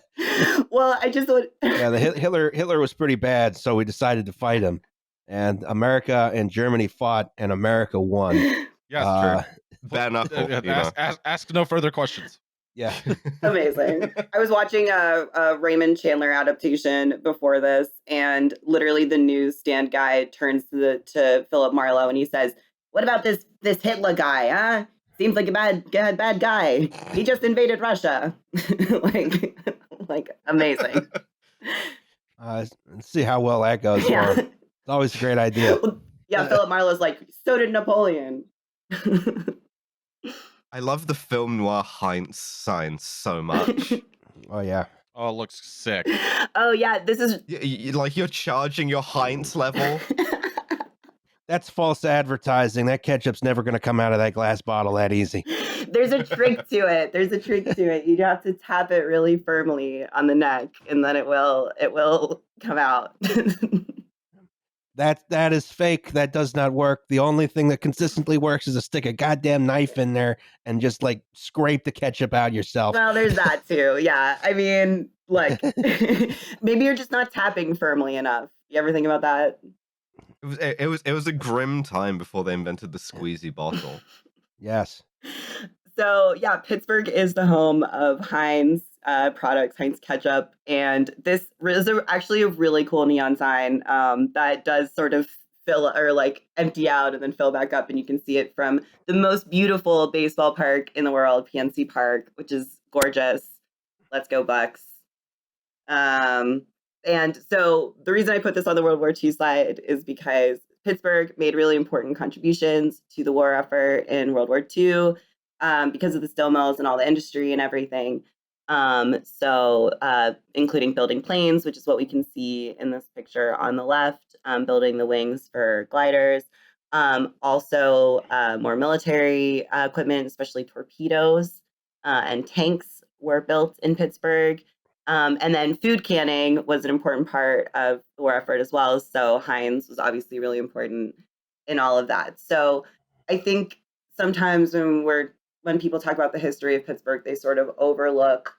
Well, I just want
Yeah, the Hitler was pretty bad, so we decided to fight him. And America and Germany fought, and America won.
Yes,
Bare knuckle, you know.
ask no further questions.
Yeah.
Amazing. I was watching a Raymond Chandler adaptation before this, and literally the newsstand guy turns to Philip Marlowe and he says, "What about this Hitler guy? Huh? Seems like a bad guy. He just invaded Russia." like amazing.
Let's see how well that goes
Yeah.
for him. It's always a great idea.
Yeah. Philip Marlowe's like, "So did Napoleon."
I love the film noir Heinz sign so much.
Oh, yeah.
Oh, it looks sick.
Oh yeah, this is
Like you're charging your Heinz level.
That's false advertising. That ketchup's never going to come out of that glass bottle that easy.
There's a trick to it. You have to tap it really firmly on the neck, and then it will come out.
That is fake. That does not work. The only thing that consistently works is to stick a goddamn knife in there and just like scrape the ketchup out yourself.
Well, there's that too. Yeah, I mean, like maybe you're just not tapping firmly enough. You ever think about that?
It was a grim time before they invented the squeezy bottle.
Yes.
So yeah, Pittsburgh is the home of Heinz, product, Heinz ketchup, and this is actually a really cool neon sign that does sort of fill or like empty out and then fill back up, and you can see it from the most beautiful baseball park in the world, PNC Park, which is gorgeous. Let's go Bucks. And so the reason I put this on the World War II slide is because Pittsburgh made really important contributions to the war effort in World War II because of the steel mills and all the industry and everything. Including building planes, which is what we can see in this picture on the left, building the wings for gliders. Also, more military equipment, especially torpedoes and tanks were built in Pittsburgh. And then food canning was an important part of the war effort as well. So Heinz was obviously really important in all of that. So I think sometimes when people talk about the history of Pittsburgh, they sort of overlook,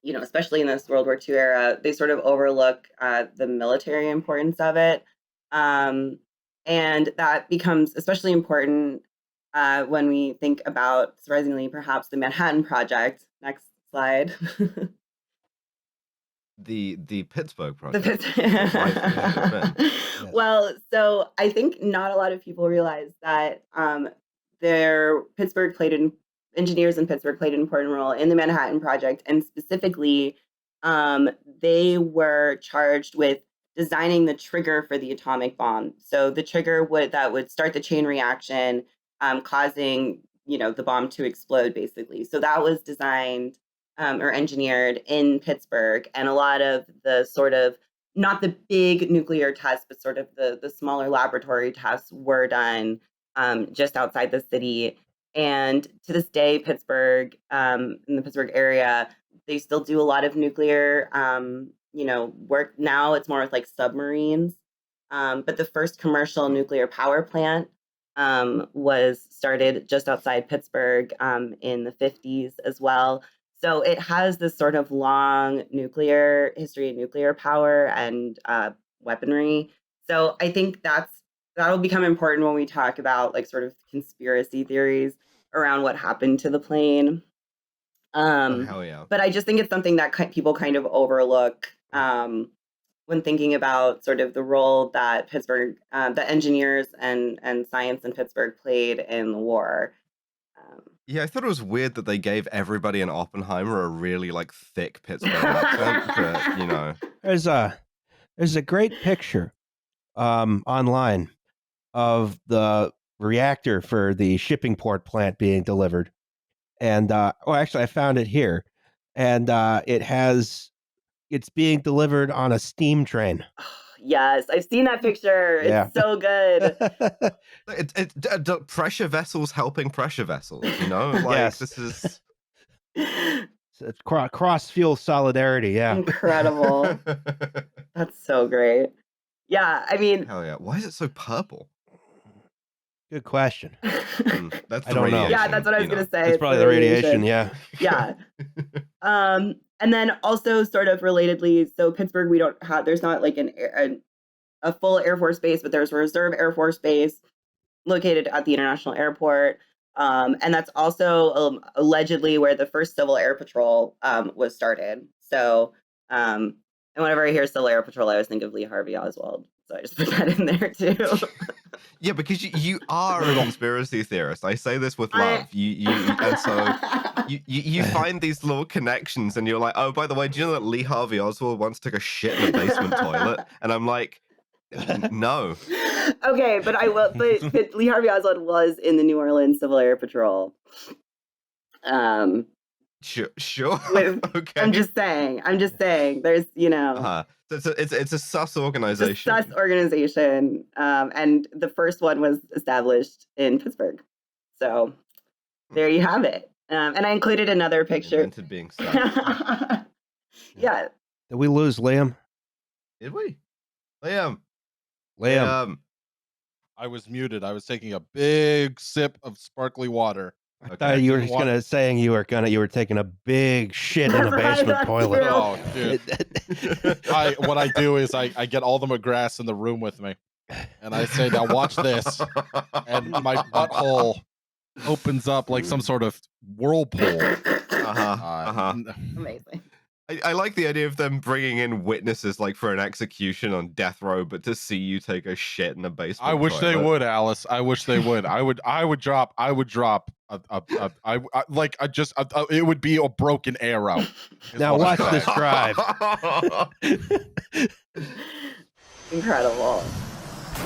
especially in this World War II era, they sort of overlook the military importance of it. And that becomes especially important when we think about, surprisingly, perhaps the Manhattan Project. Next slide.
The Pittsburgh
The
project.
Pittsburgh. Well, so I think not a lot of people realize that engineers in Pittsburgh played an important role in the Manhattan Project, and specifically, they were charged with designing the trigger for the atomic bomb. So the trigger that would start the chain reaction, causing the bomb to explode, basically. So that was designed or engineered in Pittsburgh, and a lot of the sort of not the big nuclear tests, but sort of the smaller laboratory tests were done just outside the city. And to this day, Pittsburgh, in the Pittsburgh area, they still do a lot of nuclear, work. Now it's more with like submarines. But the first commercial nuclear power plant was started just outside Pittsburgh in the 50s as well. So it has this sort of long history of nuclear power and weaponry. So I think that'll become important when we talk about like sort of conspiracy theories around what happened to the plane.
Hell yeah.
But I just think it's something that people kind of overlook when thinking about sort of the role that Pittsburgh, the engineers and science in Pittsburgh played in the war.
Yeah, I thought it was weird that they gave everybody in Oppenheimer a really like thick Pittsburgh accent, but
There's a great picture online of the reactor for the shipping port plant being delivered, and actually I found it here, and it's being delivered on a steam train.
Yes, I've seen that picture.
Yeah.
It's so good.
It's pressure vessels helping pressure vessels, Like
Yes.
this is
It's cross fuel solidarity. Yeah.
Incredible. That's so great. Yeah, I mean,
hell yeah. Why is it so purple?
Good question.
That's
I
the
don't know.
radiation.
yeah, that's what I was going to say.
It's probably the radiation. Yeah.
Yeah. And then also sort of relatedly, so Pittsburgh, there's not like a full Air Force base, but there's a reserve Air Force base located at the International Airport. And that's also allegedly where the first Civil Air Patrol was started. So, and whenever I hear Civil Air Patrol, I always think of Lee Harvey Oswald. So I just put that in there too.
Yeah, because you are a conspiracy theorist. I say this with love. And so you find these little connections, and you're like, oh, by the way, do you know that Lee Harvey Oswald once took a shit in a basement toilet? And I'm like, no.
Okay, but but Lee Harvey Oswald was in the New Orleans Civil Air Patrol.
Sure. Okay.
I'm just saying. There's,
So it's a sus organization.
It's a sus organization, and the first one was established in Pittsburgh. So there you have it. And I included another picture.
Invented being sus.
Yeah.
Did we lose Liam?
Did we? Liam.
I was muted. I was taking a big sip of sparkly water.
I thought you were just you were taking a big shit in a basement toilet.
Oh, dude. What I do is I get all the McGraths in the room with me, and I say, now watch this, and my butthole opens up like some sort of whirlpool,
Amazing.
I like the idea of them bringing in witnesses like for an execution on death row, but to see you take a shit in a basement.
I wish they
toilet.
would, Alice. I wish they would. I would drop. It would be a broken arrow.
Now watch this drive.
Incredible.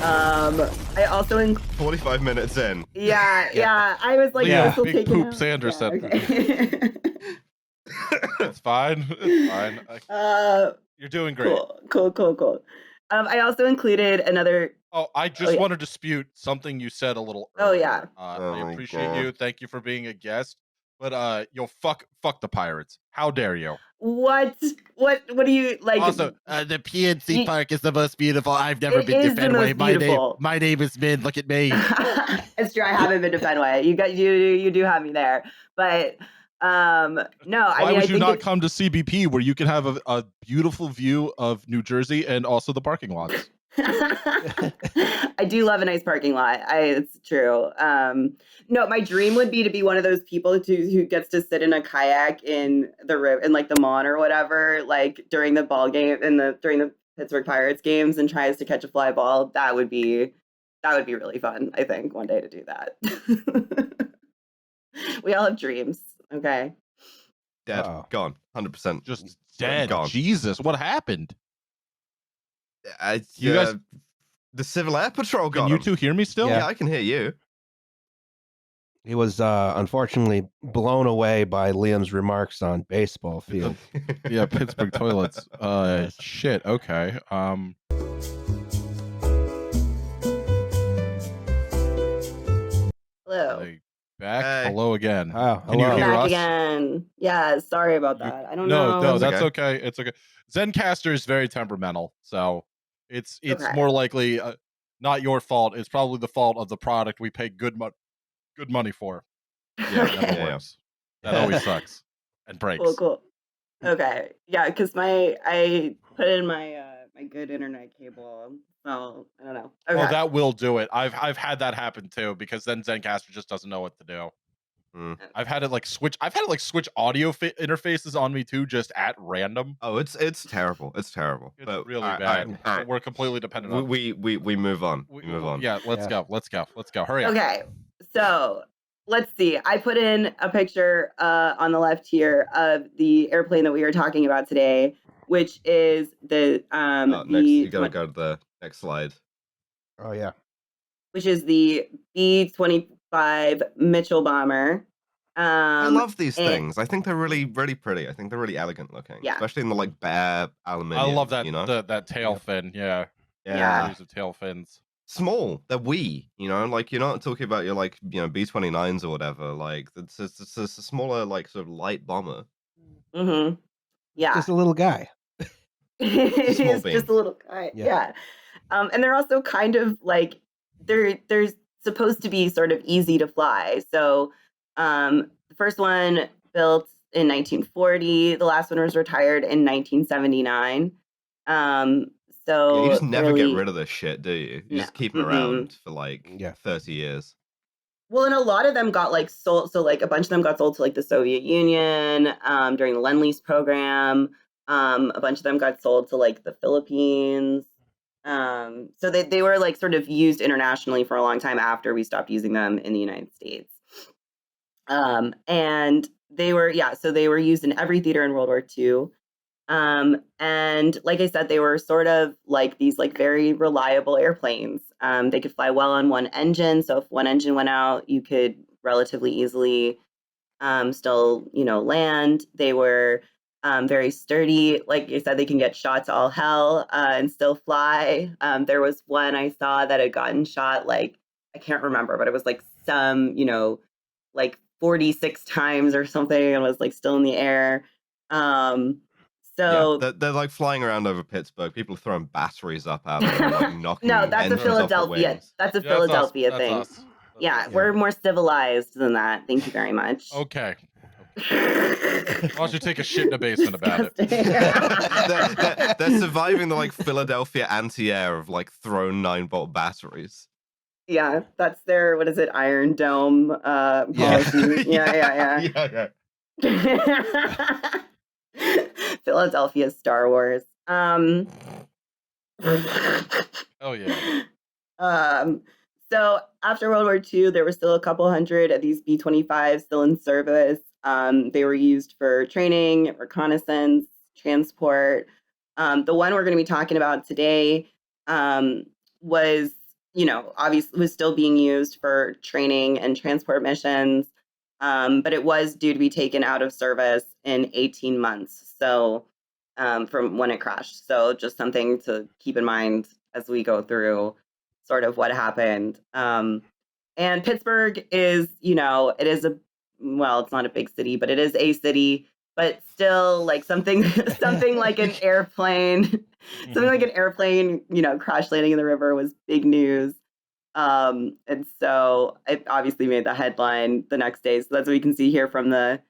I also
45 minutes in.
yeah. I was like,
Yeah.
still
Big
taking
poop
out.
Sanderson.
Yeah, okay.
It's fine. It's fine. You're doing great.
Cool. I also included another.
Oh, I just
yeah.
want to dispute something you said a little
Oh,
earlier.
yeah.
Oh
I
my
appreciate
God.
you. Thank you for being a guest. But fuck the Pirates. How dare you?
What do you like?
Also, the PNC Park is the most beautiful. I've never
It
been to
is the
Fenway.
most beautiful.
My name is Min. Look at me.
It's true. I haven't been to Fenway. You do have me there, but no.
Why would you not come to CBP where you can have a beautiful view of New Jersey and also the parking lots?
I do love a nice parking lot. It's true. No, my dream would be to be one of those people who gets to sit in a kayak in like the Mon or whatever, like during the ball game during the Pittsburgh Pirates games and tries to catch a fly ball. That would be really fun. I think one day to do that. We all have dreams. Okay.
Dead.
Oh.
Gone. 100%.
Just dead.
Gone.
Jesus, what happened?
You
guys-
the Civil Air Patrol got
Can you
him.
two hear me still?
Yeah, I can hear you.
He was unfortunately blown away by Liam's remarks on baseball field.
Yeah, Pittsburgh toilets. Shit. Okay.
Hello.
Like, back.
Hey.
Hello again.
Oh,
Can you
hello.
hear
Back
us?
again. Yeah, sorry about that. I don't know.
No,
That's
that's okay. It's okay. Zencaster is very temperamental, so it's
Okay.
more likely not your fault. It's probably the fault of the product we pay good money for. Yeah, it never
Yeah.
works. That always sucks and breaks.
Cool. Okay. Yeah, because I put in my my good internet cable. So I don't know. Okay.
Oh, that will do it. I've had that happen too because then Zencaster just doesn't know what to do. I've had it like switch audio interfaces on me too, just at random.
Oh, it's terrible. It's terrible.
It's
But,
really
all right,
bad.
all
So
right.
we're completely dependent on.
We move on. We move on.
Yeah, let's
Yeah.
go. Hurry up.
Okay. So let's see. I put in a picture on the left here of the airplane that we were talking about today, which is the
Next, you gotta go to the next slide.
Oh yeah.
which is the B-25 Mitchell bomber.
I love these
and-
things. I think they're really, really pretty. I think they're really elegant looking,
Yeah.
especially in the like bare aluminium.
I love that
You know,
that tail fin. Yeah,
Yeah.
use of tail fins.
small. They're wee. You know, like you're not talking about your like B-29s or whatever. Like it's a smaller like sort of light bomber.
Mm-hmm. Yeah.
Just a little guy.
It's
Small bean.
just a little guy.
Yeah.
Yeah. And they're also kind of like they're supposed to be sort of easy to fly. So the first one built in 1940, the last one was retired in 1979. So
Yeah, you just never
really,
get rid of this shit, do you? You just
No.
keep them around for like
Yeah.
30 years.
well, and a lot of them got like sold. So like a bunch of them got sold to like the Soviet Union during the Lend-Lease program. A bunch of them got sold to like the Philippines. So they were like sort of used internationally for a long time after we stopped using them in the United States. And they were used in every theater in World War II. And like I said, they were sort of like these like very reliable airplanes. They could fly well on one engine. So if one engine went out, you could relatively easily still, land. They were very sturdy. Like I said, they can get shot to all hell and still fly. There was one I saw that had gotten shot, like, I can't remember, but it was like some, like 46 times or something, and was like still in the air. So
yeah, they're like flying around over Pittsburgh. People are throwing batteries up at them, and, like knocking.
no, that's a
engines off the
Philadelphia.
wings.
That's a
Yeah,
Philadelphia
that's
thing.
us. That's
Yeah,
us.
we're more civilized than that. Thank you very much.
Okay. Why don't you take a shit in a basement about it?
They're surviving the like Philadelphia anti-air of like thrown 9-volt batteries.
Yeah, that's their, what is it, Iron Dome policy. Yeah.
yeah.
Philadelphia Star Wars.
Oh yeah.
So after World War II, there were still a couple hundred of these B-25s still in service. They were used for training, reconnaissance, transport. The one we're going to be talking about today was, obviously was still being used for training and transport missions, but it was due to be taken out of service in 18 months. So from when it crashed. So just something to keep in mind as we go through sort of what happened. And Pittsburgh is, it is it's not a big city, but it is a city, but still like something like an airplane, crash landing in the river was big news. And so it obviously made the headline the next day. So that's what we can see here from the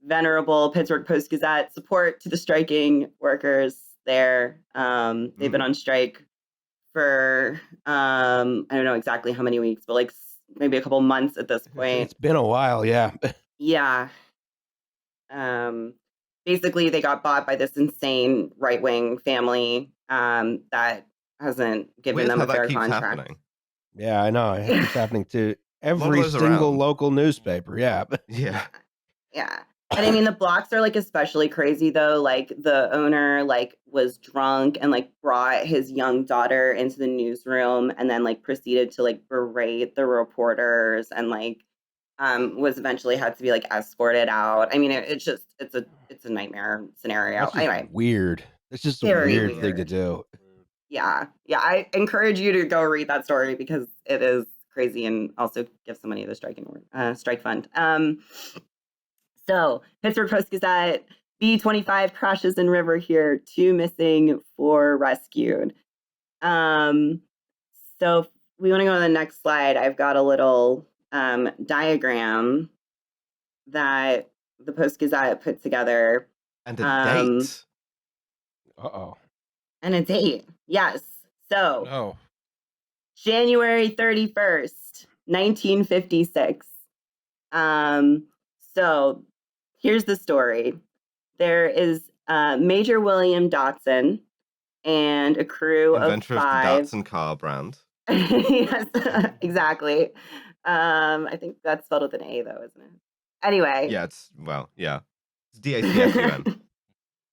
venerable Pittsburgh Post-Gazette. Support to the striking workers there. They've been on strike for I don't know exactly how many weeks, but like maybe a couple months at this point.
It's been a while, yeah.
Yeah. Basically, they got bought by this insane right-wing family that hasn't given
Weird
them
how
a
that
fair
keeps
contract.
happening.
Yeah, I know. It's happening to
of
every
those
single
around.
local newspaper. Yeah.
Yeah.
Yeah. And I mean, the blocks are like especially crazy though. Like the owner was drunk and brought his young daughter into the newsroom and then proceeded to berate the reporters and was eventually had to be escorted out. I mean, it's a nightmare scenario.
That's just
Anyway,
weird. It's just a
Very
weird thing to
weird.
do.
yeah. I encourage you to go read that story because it is crazy and also give some money to the strike fund. So, Pittsburgh Post-Gazette, B-25 crashes in river here, 2 missing, 4 rescued. So we want to go to the next slide. I've got a little diagram that the Post-Gazette put together.
And a date.
Uh-oh.
And a date, yes. So,
No.
January 31st, 1956. So here's the story. There is Major William Dotson and a crew
Inventor
of
of the
5.
Datsun car brand.
Yes, exactly. I think that's spelled with an A though, isn't it? Anyway.
Yeah, it's D-A-C-S-U-N.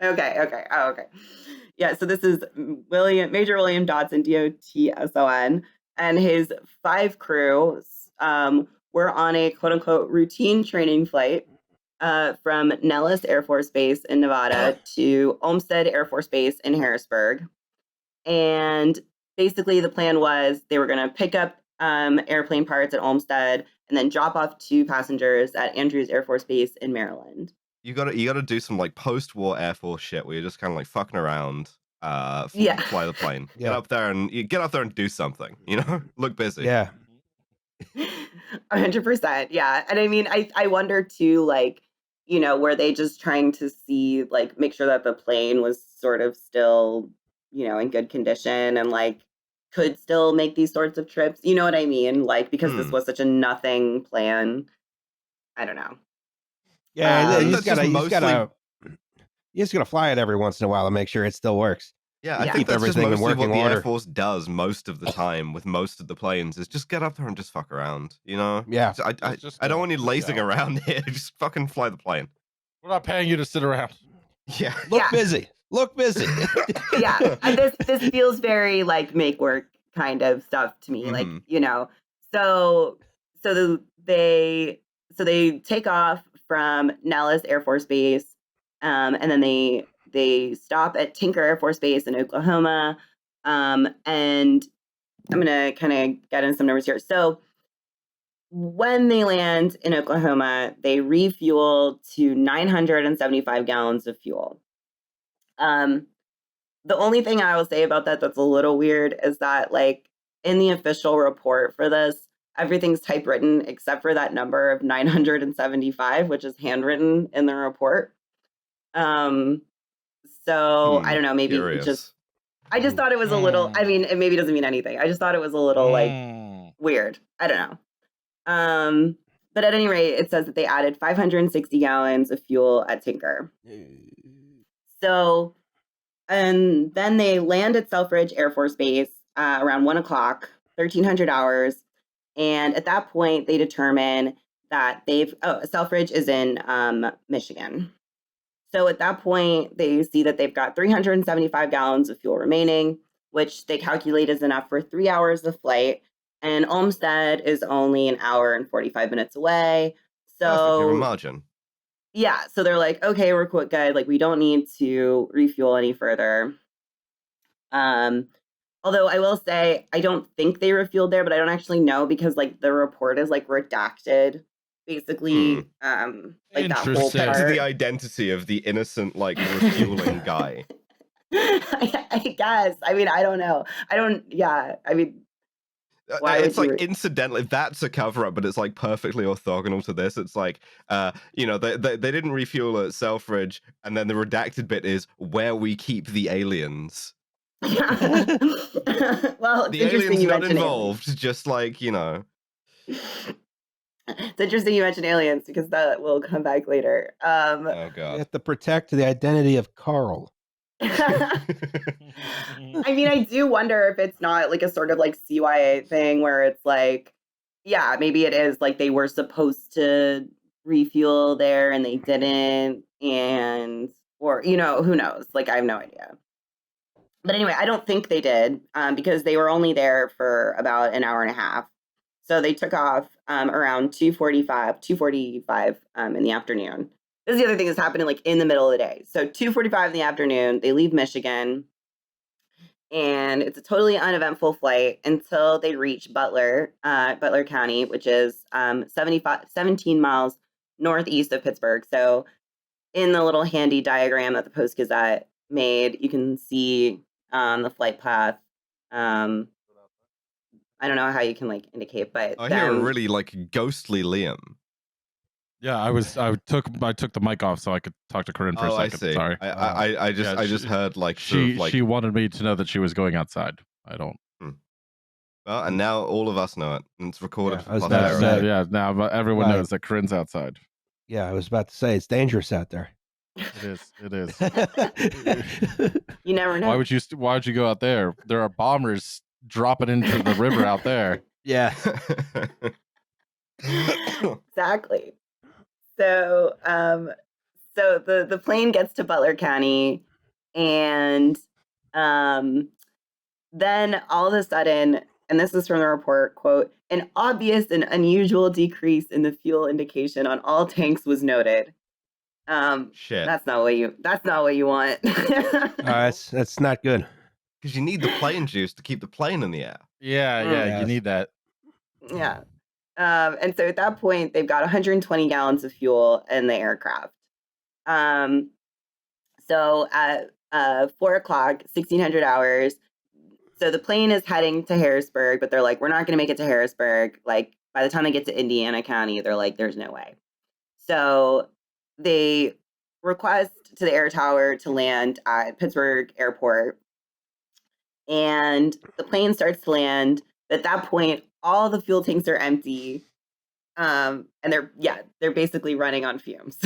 Okay. Oh, okay. Yeah, so this is Major William Dotson, D-O-T-S-O-N, and his 5 crews were on a quote-unquote routine training flight from Nellis Air Force Base in Nevada to Olmsted Air Force Base in Harrisburg. And basically the plan was they were going to pick up airplane parts at Olmsted and then drop off 2 passengers at Andrews Air Force Base in Maryland.
You gotta do some post-war Air Force shit where you're just kind of fucking around. Fly the plane.
Yeah.
Get up there and do something. Look busy.
Yeah.
100%. Yeah. And I mean, I wonder too, were they just trying to see, make sure that the plane was sort of still, in good condition and could still make these sorts of trips? You know what I mean? Because this was such a nothing plan. I don't know.
Yeah, you
that's
just
just
gotta fly it every once in a while to make sure it still works.
Yeah, I
Yeah.
think
Keep
that's just
everything in
mostly
working
what the
order.
Air Force does most of the time with most of the planes is just get up there and just fuck around,
Yeah.
So
It's just
I don't
a
want you lazing
sit-down.
around here. Just fucking fly the plane.
We're not paying you to sit around.
Yeah.
Look
Yeah.
busy. Look busy.
Yeah. And this feels very make work kind of stuff to me.
Mhm.
So they take off from Nellis Air Force Base, and then they stop at Tinker Air Force Base in Oklahoma. And I'm gonna kind of get into some numbers here. So when they land in Oklahoma, they refuel to 975 gallons of fuel. The only thing I will say about that's a little weird is that in the official report for this, everything's typewritten except for that number of 975, which is handwritten in the report. So I don't know, maybe
Curious.
I just thought it was a little, I mean, it maybe doesn't mean anything. I just thought it was a little weird. I don't know. But at any rate, it says that they added 560 gallons of fuel at Tinker. So, and then they land at Selfridge Air Force Base around 1 o'clock, 1300 hours. And at that point, they determine that Selfridge is in Michigan. So at that point, they see that they've got 375 gallons of fuel remaining, which they calculate is enough for 3 hours of flight. And Olmsted is only an hour and 45 minutes away.
Perfect, you're in
So
margin.
yeah, so they're like, okay, we're quite good. Like, we don't need to refuel any further. Although I will say, I don't think they refueled there, but I don't actually know because like the report is like redacted, basically. Like that whole
Interesting.
Protect
part.
the identity of the innocent, like, refueling guy.
I guess. I mean, I don't know. I mean, why
It's
would
like
you?
incidentally, that's a cover up, but it's like perfectly orthogonal to this. It's like, they didn't refuel at Selfridge, and then the redacted bit is where we keep the aliens.
Well, it's
The
interesting
aliens
you
not
mention
involved, just like,
It's interesting you mention aliens because that will come back later.
Oh
You
god.
have to protect the identity of Carl.
I mean, I do wonder if it's not like a sort of like CYA thing where it's like, yeah, maybe it is like they were supposed to refuel there and they didn't, or who knows? Like, I have no idea. But anyway, I don't think they did because they were only there for about an hour and a half. So they took off around 2:45 in the afternoon. This is the other thing that's happening like in the middle of the day. So 2:45 in the afternoon, they leave Michigan, and it's a totally uneventful flight until they reach Butler County, which is 17 miles northeast of Pittsburgh. So in the little handy diagram that the Post-Gazette made, you can see the flight path. I don't know how you can like indicate, but
I hear a really like ghostly Liam.
Yeah, I took the mic off so I could talk to Corinne for a second.
I see.
Sorry.
I just heard like
She wanted me to know that she was going outside. I don't.
Well, and now all of us know it, and it's recorded
Yeah, I was
for
about to
posterity.
say.
Now everyone
Right.
knows that Corinne's outside.
Yeah, I was about to say it's dangerous out there.
It is. It is.
you never know.
Why would you go out there? There are bombers dropping into the river out there.
Yeah.
Exactly. So, so the plane gets to Butler County, and then all of a sudden, and this is from the report, quote, an obvious and unusual decrease in the fuel indication on all tanks was noted.
Shit.
That's not what you want.
That's not good.
Because you need the plane juice to keep the plane in the air.
Yeah,
Yes.
you need that.
Yeah. And so at that point, they've got 120 gallons of fuel in the aircraft. So at 4 o'clock, 1600 hours, so the plane is heading to Harrisburg, but they're like, we're not going to make it to Harrisburg. Like, by the time they get to Indiana County, they're like, there's no way. So they request to the air tower to land at Pittsburgh Airport. And the plane starts to land. At that point, all the fuel tanks are empty. And they're basically running on fumes.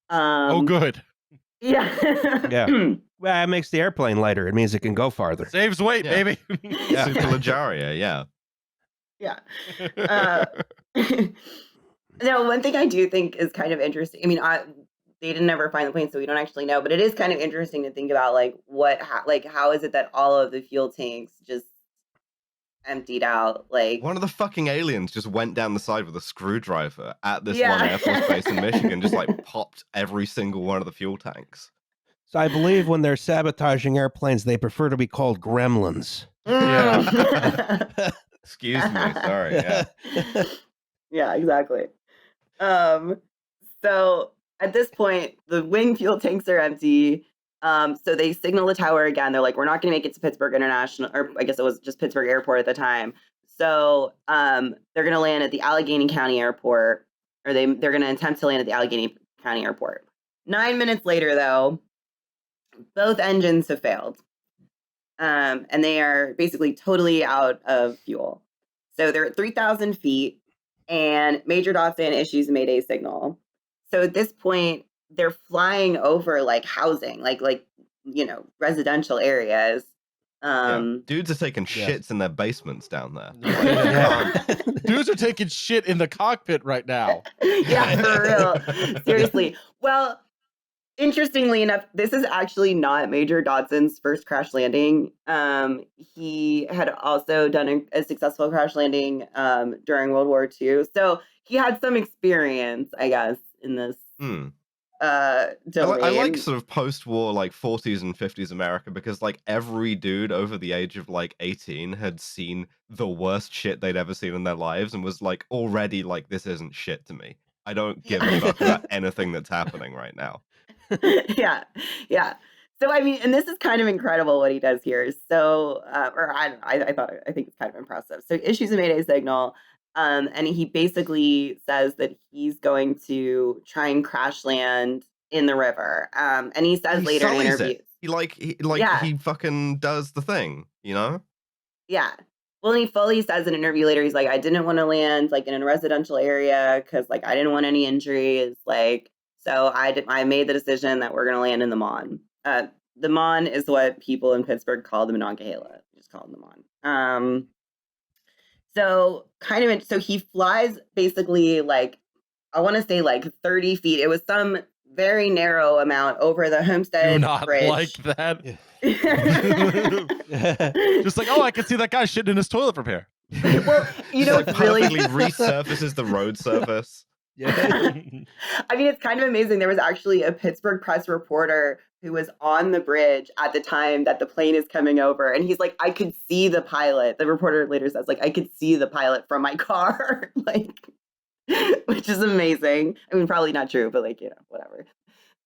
Oh, good.
Yeah.
Yeah. Well, it makes the airplane lighter. It means it can go farther.
Saves weight,
Yeah.
baby.
Yeah, Superlegaria, yeah.
Yeah. Now, one thing I do think is kind of interesting. I mean, they didn't ever find the plane, so we don't actually know. But it is kind of interesting to think about, like, how is it that all of the fuel tanks just emptied out? Like,
One of the fucking aliens just went down the side with a screwdriver at this
Yeah.
one Air Force base in Michigan, just like popped every single one of the fuel tanks.
So I believe when they're sabotaging airplanes, they prefer to be called gremlins.
Excuse me, sorry. Yeah.
Yeah, exactly. So at this point, the wing fuel tanks are empty. So they signal the tower again. They're like, we're not going to make it to Pittsburgh International, or I guess it was just Pittsburgh Airport at the time. So they're going to land at the Allegheny County Airport, or they're going to attempt to land at the Allegheny County Airport. 9 minutes later, though, both engines have failed. And they are basically totally out of fuel. So they're at 3,000 feet, and Major Dotson issues a Mayday signal. So at this point, they're flying over like housing, like residential areas.
Dudes are taking shits in their basements down there.
Dudes are taking shit in the cockpit right now.
Yeah, for real. Seriously. Well, interestingly enough, this is actually not Major Dotson's first crash landing. He had also done a successful crash landing during World War II. So he had some experience, I guess, in this domain.
I like sort of post-war, like 40s and 50s America, because like every dude over the age of like 18 had seen the worst shit they'd ever seen in their lives and was like already like, this isn't shit to me. I don't give a fuck about anything that's happening right now.
Yeah. So I mean, and this is kind of incredible what he does here. So, I think it's kind of impressive. So he issues a Mayday signal, and he basically says that he's going to try and crash land in the river. And he says later in interviews,
he fucking does the thing, you know?
Yeah. Well, and he fully says in an interview later, he's like, I didn't want to land like in a residential area because like I didn't want any injuries. Like, so I made the decision that we're going to land in the Mon. The Mon is what people in Pittsburgh call the Monongahela. We just call it the Mon. So he flies basically like, I want to say like 30 feet. It was some very narrow amount over the Homestead
Do not
Bridge.
like that. Just like, I can see that guy shitting in his toilet repair.
Well,
Like
it's really
perfectly resurfaces the road surface.
I mean, it's kind of amazing. There was actually a Pittsburgh Press reporter who was on the bridge at the time that the plane is coming over. And he's like, I could see the pilot. The reporter later says, like, I could see the pilot from my car. Like, which is amazing. I mean, probably not true, but like, whatever.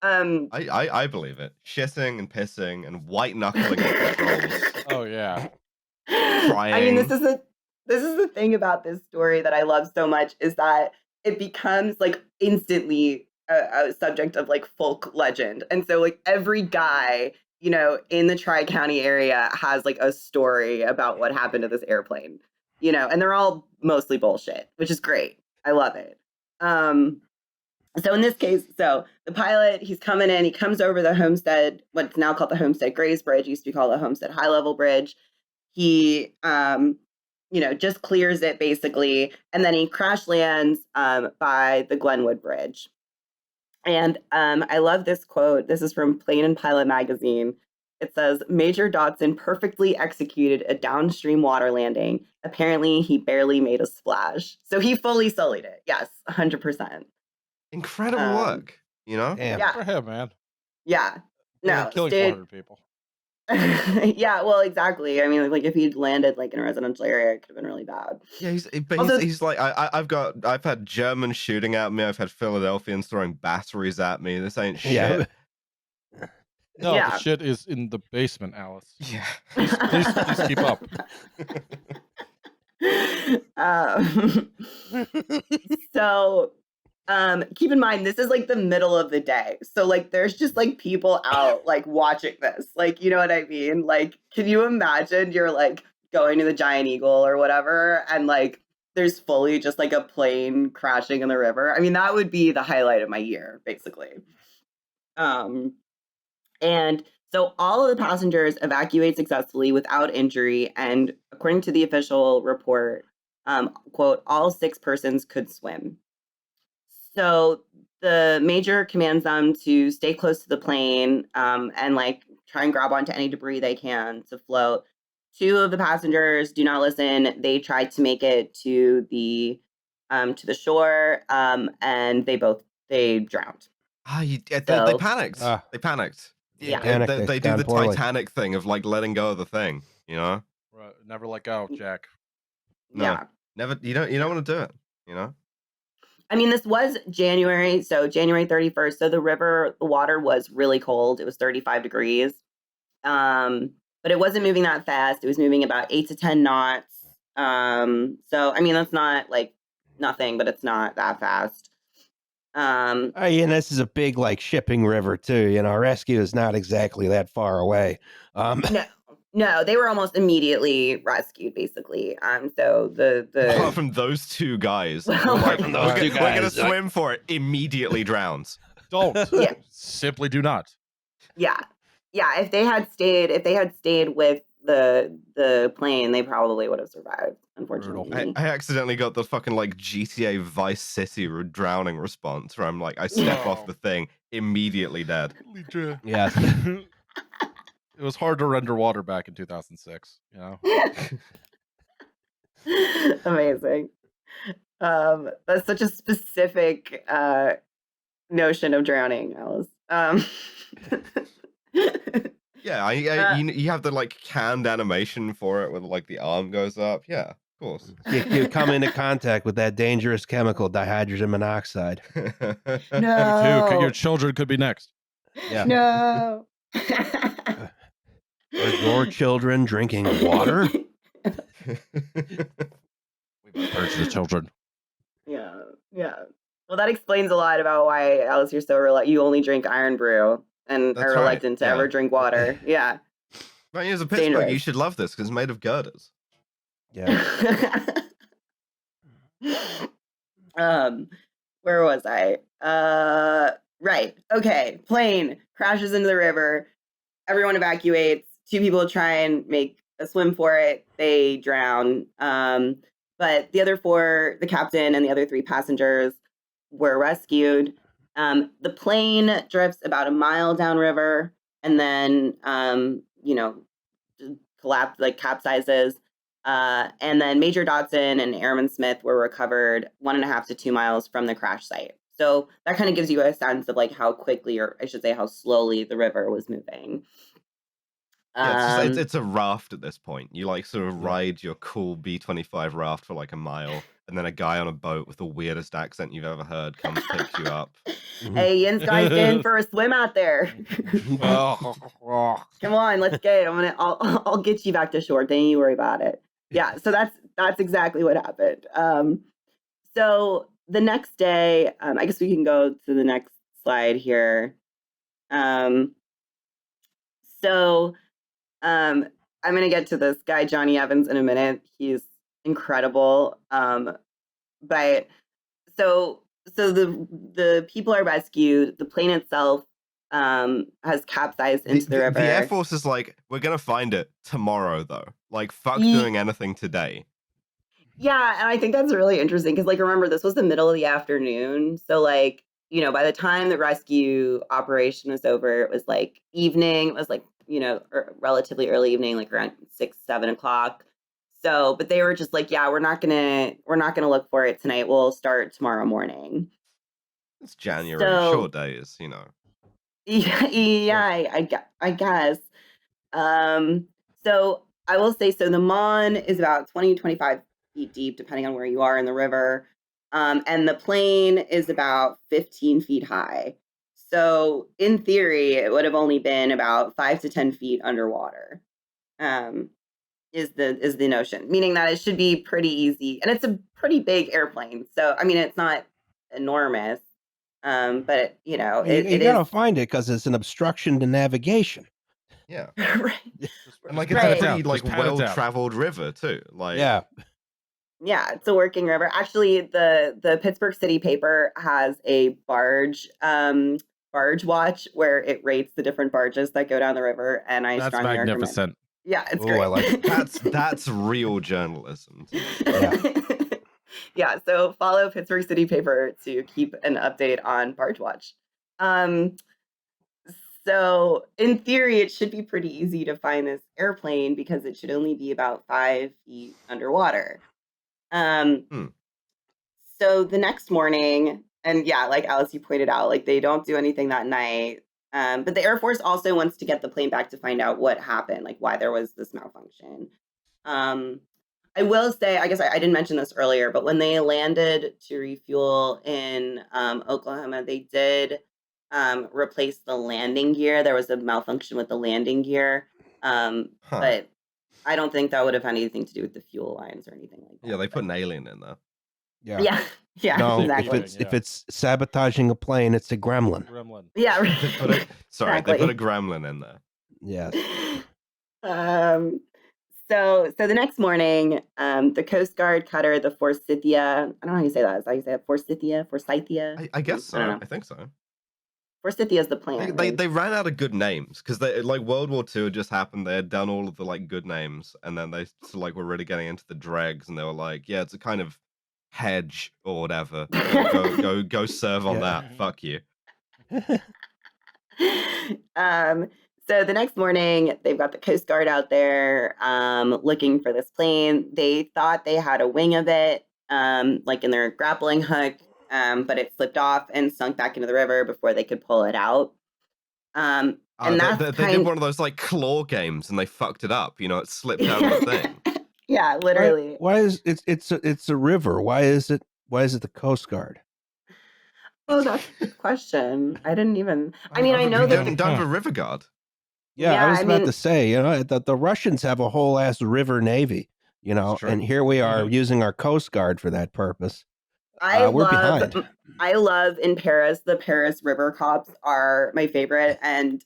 I believe it. Shitting and pissing and white knuckling at controls.
Oh yeah.
Crying.
I mean, this is the thing about this story that I love so much is that it becomes like instantly a subject of like folk legend. And so like every guy, in the Tri-County area has like a story about what happened to this airplane, and they're all mostly bullshit, which is great. I love it. So in this case, the pilot, he's coming in, he comes over the Homestead, what's now called the Homestead Grays Bridge, used to be called the Homestead High Level Bridge. He, just clears it basically, and then he crash lands by the Glenwood Bridge. And I love this quote. This is from Plane and Pilot magazine. It says, Major Dotson perfectly executed a downstream water landing. Apparently, he barely made a splash. So he fully sullied it. Yes, 100%.
Incredible work,
Damn.
Yeah.
For him, man.
Yeah. No,
Killing
dude.
400 people.
Yeah, well, exactly. I mean, like if he'd landed like in a residential area, it could have been really bad.
Yeah, he's like, I've had Germans shooting at me. I've had Philadelphians throwing batteries at me. This ain't shit.
Yeah.
No,
Yeah.
the shit is in the basement, Alice.
Yeah.
Please keep up.
So keep in mind, this is like the middle of the day. So like there's just like people out like watching this. Like, you know what I mean? Like, can you imagine you're like going to the Giant Eagle or whatever and like there's fully just like a plane crashing in the river? I mean, that would be the highlight of my year, basically. And so all of the passengers evacuate successfully without injury. And according to the official report, quote, all 6 persons could swim. So the major commands them to stay close to the plane and like try and grab onto any debris they can to float. 2 of the passengers do not listen. They tried to make it to the shore and they drowned.
They panicked. They panicked.
Yeah.
They do the Titanic thing of like letting go of the thing,
Right. Never let go, Jack.
No,
Yeah.
never. You don't want to do it.
I mean, this was January, so January 31st. So the water was really cold. It was 35 degrees. But it wasn't moving that fast. It was moving about 8 to 10 knots. So, I mean, that's not like nothing, but it's not that fast.
And this is a big like shipping river too. Rescue is not exactly that far away.
No, they were almost immediately rescued, basically. So the
Apart from those two guys,
Well,
who were like,
from those two
we're gonna
guys,
swim for it. Immediately drowns.
Don't.
Yeah.
Simply do not.
yeah. If they had stayed with the plane, they probably would have survived. Unfortunately,
I accidentally got the fucking like GTA Vice City drowning response where I'm like, I step off the thing, immediately dead.
Yes.
It was hard to render water back in 2006. You know.
Amazing. That's such a specific notion of drowning, Alice.
Yeah, you have the like canned animation for it where like the arm goes up. Yeah, of course.
You come into contact with that dangerous chemical, dihydrogen monoxide.
No.
Your children could be next.
Yeah.
No.
Are your children drinking water?
We must purge the children.
Yeah. Well, that explains a lot about why, Alice, you're so you only drink iron brew and
That's
are
right,
reluctant to
yeah.
ever drink water. Yeah.
Right, as a Pittsburgh,
Dangerous.
you should love this because it's made of girders.
Yeah.
Where was I? Right. Okay. Plane crashes into the river. Everyone evacuates. 2 people try and make a swim for it. They drown. But the other 4, the captain and the other 3 passengers, were rescued. The plane drifts about a mile downriver and then, capsizes. And then Major Dodson and Airman Smith were recovered 1.5 to 2 miles from the crash site. So that kind of gives you a sense of like how quickly, or I should say how slowly, the river was moving.
Yeah, it's a raft at this point. You like sort of ride your cool B-25 raft for like a mile, and then a guy on a boat with the weirdest accent you've ever heard comes pick you up.
Hey, Yin's guys in for a swim out there. Come on, let's go. I'll get you back to shore. Don't you worry about it. Yeah, so that's exactly what happened. So the next day, I guess we can go to the next slide here. I'm going to get to this guy, Johnny Evans, in a minute. He's incredible. But so the people are rescued. The plane itself has capsized into the river.
The Air Force is like, we're going to find it tomorrow, though. Like, fuck doing anything today.
Yeah, and I think that's really interesting because, like, remember, this was the middle of the afternoon. So, like, by the time the rescue operation was over, it was like evening. It was like, relatively early evening, like around 6, 7 o'clock. So, but they were just like, yeah, we're not gonna look for it tonight. We'll start tomorrow morning.
It's January, short days,
Yeah, I guess. So I will say, so the Mon is about 20, 25 feet deep, depending on where you are in the river. And the plane is about 15 feet high. So in theory, it would have only been about 5 to 10 feet underwater, is the notion, meaning that it should be pretty easy. And it's a pretty big airplane. So, I mean, it's not enormous, but, you
gotta find it because it's an obstruction to navigation.
Yeah.
Right.
And like, it's a pretty like well-traveled river too. Like,
yeah.
Yeah, it's a working river. Actually, the Pittsburgh City paper has a barge watch where it rates the different barges that go down the river, and
That's
strongly
magnificent.
recommend. Yeah, it's great.
I like it.
that's real journalism.
Yeah.
Yeah, so follow Pittsburgh City paper to keep an update on barge watch. So in theory, it should be pretty easy to find this airplane because it should only be about 5 feet underwater. So the next morning, and yeah, like Alice, you pointed out, like they don't do anything that night. But the Air Force also wants to get the plane back to find out what happened, like why there was this malfunction. I will say, I guess I didn't mention this earlier, but when they landed to refuel in Oklahoma, they did replace the landing gear. There was a malfunction with the landing gear. But I don't think that would have had anything to do with the fuel lines or anything like that.
Yeah, they put an alien in there.
Yeah.
Yeah,
No,
exactly.
if it's sabotaging a plane, it's a gremlin.
Yeah,
They put a gremlin in there.
Yes.
Um, so the next morning, the Coast Guard cutter, the Forsythia, I don't know how you say that. Is that how you say it? Forsythia?
I guess
I don't
so.
know.
I think so.
Forsythia is the plant, right?
They ran out of good names because they like World War II had just happened. They had done all of the like good names, and then they like were really getting into the dregs, and they were like, yeah, it's a kind of hedge or whatever. Go serve on
Yeah.
that. Fuck you.
So the next morning, they've got the Coast Guard out there looking for this plane. They thought they had a wing of it, like in their grappling hook, but it slipped off and sunk back into the river before they could pull it out. And that's
they did one of those like claw games and they fucked it up. You know, it slipped out of the thing.
Yeah, literally.
Why is it's a river? Why is it the Coast Guard?
Oh, that's a good question. I didn't even. I mean, I know that.
Don't have a river guard.
Yeah, I was about
mean,
to say, you know, the Russians have a whole ass river navy, you know, and here we are using our Coast Guard for that purpose. We're behind.
I love in Paris. The Paris river cops are my favorite, and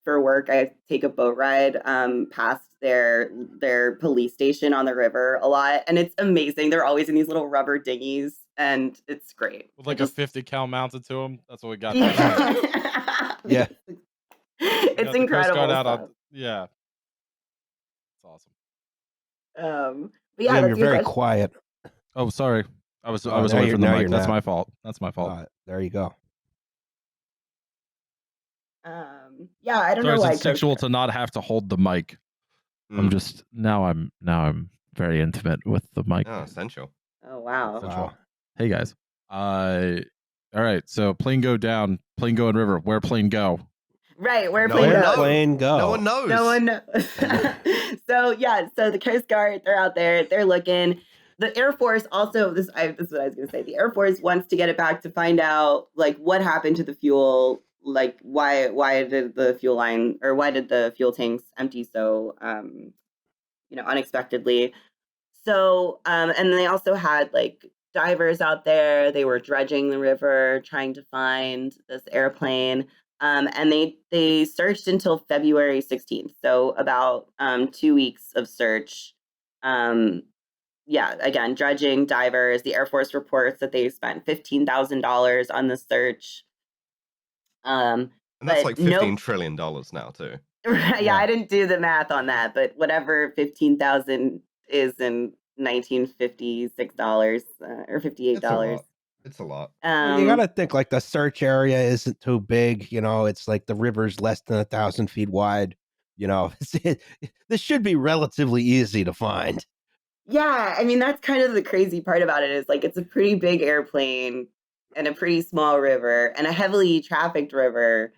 for work. I take a boat ride past their police station on the river a lot, and it's amazing. They're always in these little rubber dinghies, and it's great.
With like a 50 cal mounted to them. That's what we got.
Yeah.
It's incredible.
Yeah. It's awesome.
But yeah,
you're very quiet.
Oh, sorry. I was away from the mic. That's my fault.
There you go.
Yeah, I don't know why
it's sexual to not have to hold the mic. I'm just now I'm very intimate with the mic.
Oh, essential.
Oh wow.
Hey guys. All right. So plane go down, plane go in river. Where plane go?
Right, where
plane go?
No one knows.
No one knows. So the Coast Guard, they're out there, they're looking. The Air Force also, this is what I was going to say. The Air Force wants to get it back to find out like what happened to the fuel, like why did the fuel tanks empty so unexpectedly. So and they also had like divers out there. They were dredging the river trying to find this airplane. And they searched until February 16th. So about 2 weeks of search. Again, dredging, divers. The Air Force reports that they spent $15,000 on the search.
And that's like $15 trillion now too.
Right, yeah, I didn't do the math on that, but whatever 15,000 is in $1956 or $58.
It's a lot.
You gotta think like the search area isn't too big. You know, it's like the river's less than 1,000 feet wide. You know, this should be relatively easy to find.
Yeah, I mean that's kind of the crazy part about it is like it's a pretty big airplane and a pretty small river and a heavily trafficked river,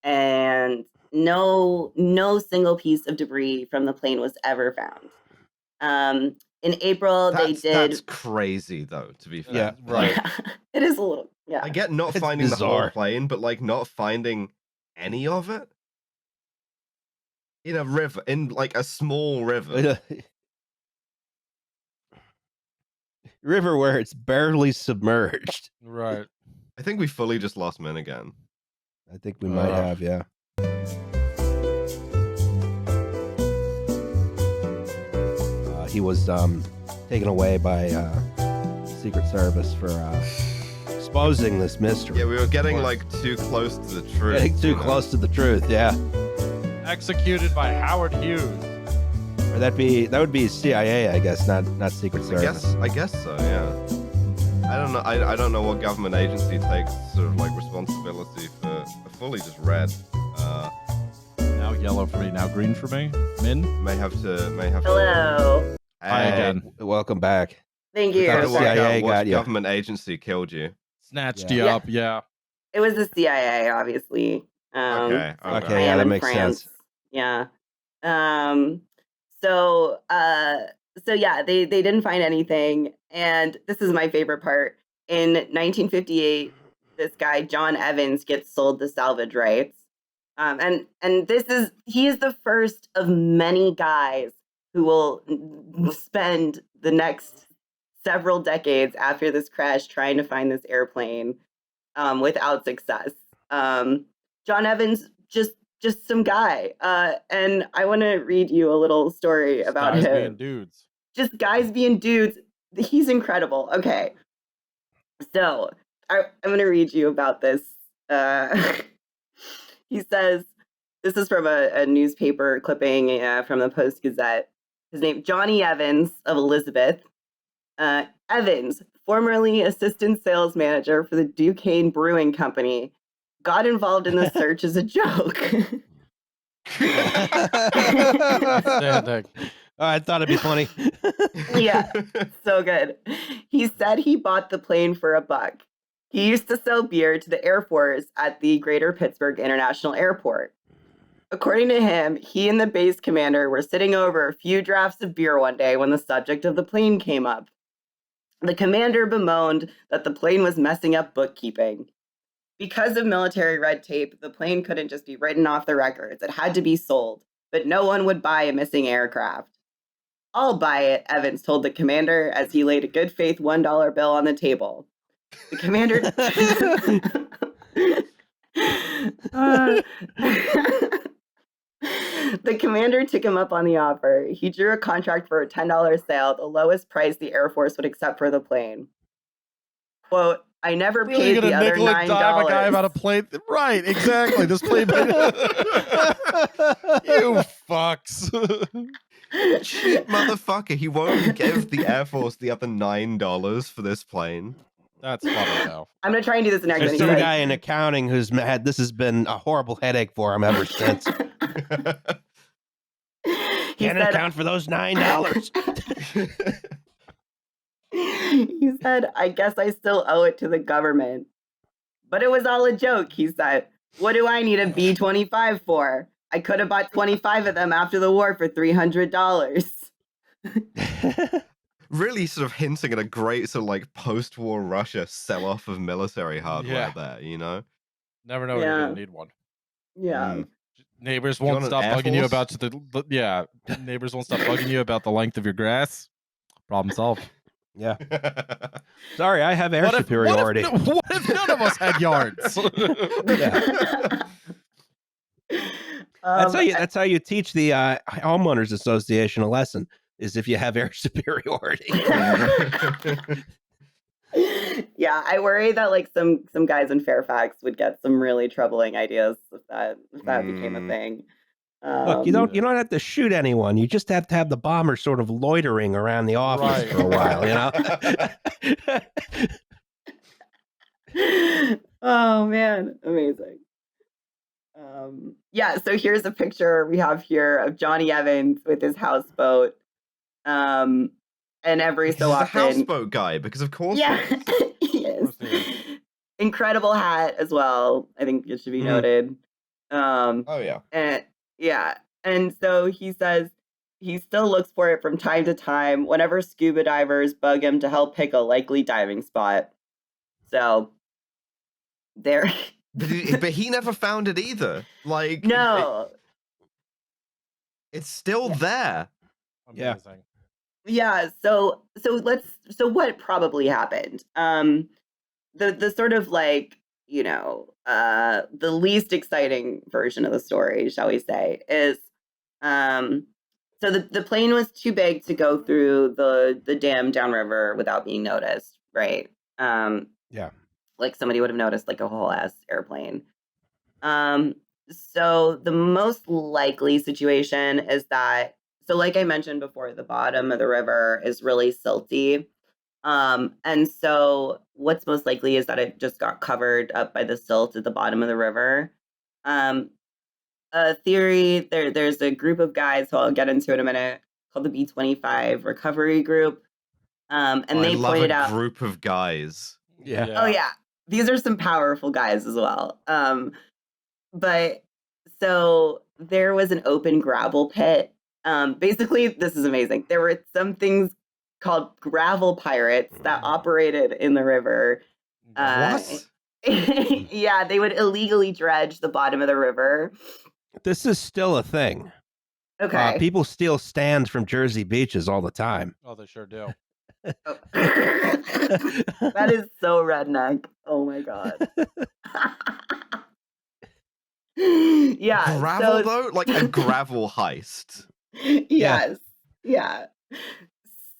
and no single piece of debris from the plane was ever found. In April, they did.
That's crazy, though. To be fair,
yeah, right.
It is a little. Yeah,
I get not finding the whole plane, but like not finding any of it in a river, in like a small river.
River where it's barely submerged.
Right.
I think we fully just lost Min again.
I think we might have, yeah. He was taken away by Secret Service for exposing this mystery.
Yeah, we were getting like too close to the truth.
Getting too close to the truth, yeah.
Executed by Howard Hughes.
Or that would be CIA, I guess, not Secret Service.
I guess so, yeah. I don't know. I don't know what government agency takes sort of like responsibility for fully just red.
Now yellow for me, now green for me. Min
may have to.
Hello.
Hi again.
Welcome back.
Thank you.
The
CIA got you.
Government agency killed you.
Snatched you up, yeah.
It was the CIA, obviously.
Okay,
yeah, that makes sense.
Yeah. So yeah, they didn't find anything, and this is my favorite part. In 1958, this guy John Evans gets sold the salvage rights, and he is the first of many guys who will spend the next several decades after this crash trying to find this airplane without success. John Evans just just some guy. And I want to read you a little story about
Guys
him.
being dudes.
Just guys being dudes. He's incredible. Okay. So I'm going to read you about this. He says, this is from a newspaper clipping from the Post-Gazette. His name, Johnny Evans of Elizabeth. Evans, formerly assistant sales manager for the Duquesne Brewing Company, got involved in the search as a joke.
Outstanding.
I thought it'd be funny.
Yeah, so good. He said he bought the plane for $1. He used to sell beer to the Air Force at the Greater Pittsburgh International Airport. According to him, he and the base commander were sitting over a few drafts of beer one day when the subject of the plane came up. The commander bemoaned that the plane was messing up bookkeeping. Because of military red tape, the plane couldn't just be written off the records. It had to be sold, but no one would buy a missing aircraft. I'll buy it, Evans told the commander as he laid a good faith $1 bill on the table. The commander... The commander took him up on the offer. He drew a contract for a $10 sale, the lowest price the Air Force would accept for the plane. Quote, I never
Really
paid the other
nickel and dime a guy
$9.
about a plane? Right, exactly. This plane. You fucks.
Cheap motherfucker. He won't give the Air Force the other $9 for this plane.
That's funny though.
I'm going to try and do this next.
There's
one.
some
He says,
guy in accounting who's had this has been a horrible headache for him ever since.
he
Can't
said,
account for those $9.
he said, I guess I still owe it to the government. But it was all a joke, he said. What do I need a B-25 for? I could have bought 25 of them after the war for $300.
Really sort of hinting at a great sort of like post-war Russia sell-off of military hardware
Yeah.
there, you know?
Never know when you're gonna need one.
Yeah.
Mm.
Neighbors
You
won't
want an
stop
Air
bugging you
Force?
about neighbors won't stop bugging you about the length of your grass. Problem solved.
Yeah. Sorry, I have air
What
superiority.
What if none of us had yards?
Yeah. That's how you teach the homeowners association a lesson, is if you have air superiority.
Yeah, I worry that like some guys in Fairfax would get some really troubling ideas if that became a thing.
Look, you don't have to shoot anyone. You just have to have the bomber sort of loitering around the office
Right.
for a while, you know?
Oh man, amazing. Yeah, so here's a picture we have here of Johnny Evans with his houseboat. And every so
He's a
often,
houseboat guy, because of course
yeah,
he is.
he is.
Of course he
Incredible hat as well. I think it should be noted.
Oh yeah.
And so he says he still looks for it from time to time whenever scuba divers bug him to help pick a likely diving spot. So there.
But he never found it either. Like
No.
it's still there.
Yeah.
Amazing.
Yeah, so what probably happened? The sort of like, you know, the least exciting version of the story, shall we say, is so the plane was too big to go through the dam downriver without being noticed, right?
Yeah.
Like somebody would have noticed like a whole ass airplane. So the most likely situation is that, so like I mentioned before, the bottom of the river is really silty. And so what's most likely is that it just got covered up by the silt at the bottom of the river. A theory, there's a group of guys who I'll get into in a minute called the B-25 Recovery Group. And they
I love
pointed
a
out
group of guys.
Yeah.
Oh yeah, these are some powerful guys as well. But so there was an open gravel pit. Basically, this is amazing. There were some things called gravel pirates that operated in the river.
What?
Yeah, they would illegally dredge the bottom of the river.
This is still a thing.
Okay.
People steal stands from Jersey beaches all the time.
Oh, they sure do.
That is so redneck. Oh my god. Yeah.
Gravel though, like a gravel heist.
Yes. Yeah.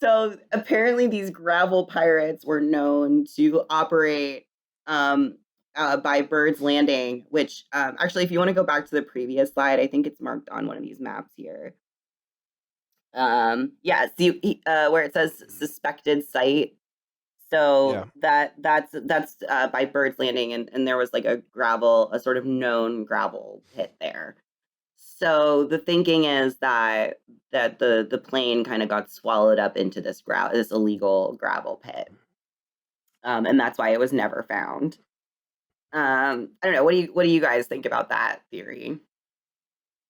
So apparently these gravel pirates were known to operate by Bird's Landing, which actually, if you want to go back to the previous slide, I think it's marked on one of these maps here. Yeah, see where it says suspected site. So that's by Bird's Landing, and there was like a sort of known gravel pit there. So the thinking is that the plane kind of got swallowed up into this illegal gravel pit, and that's why it was never found. I don't know. What do you guys think about that theory?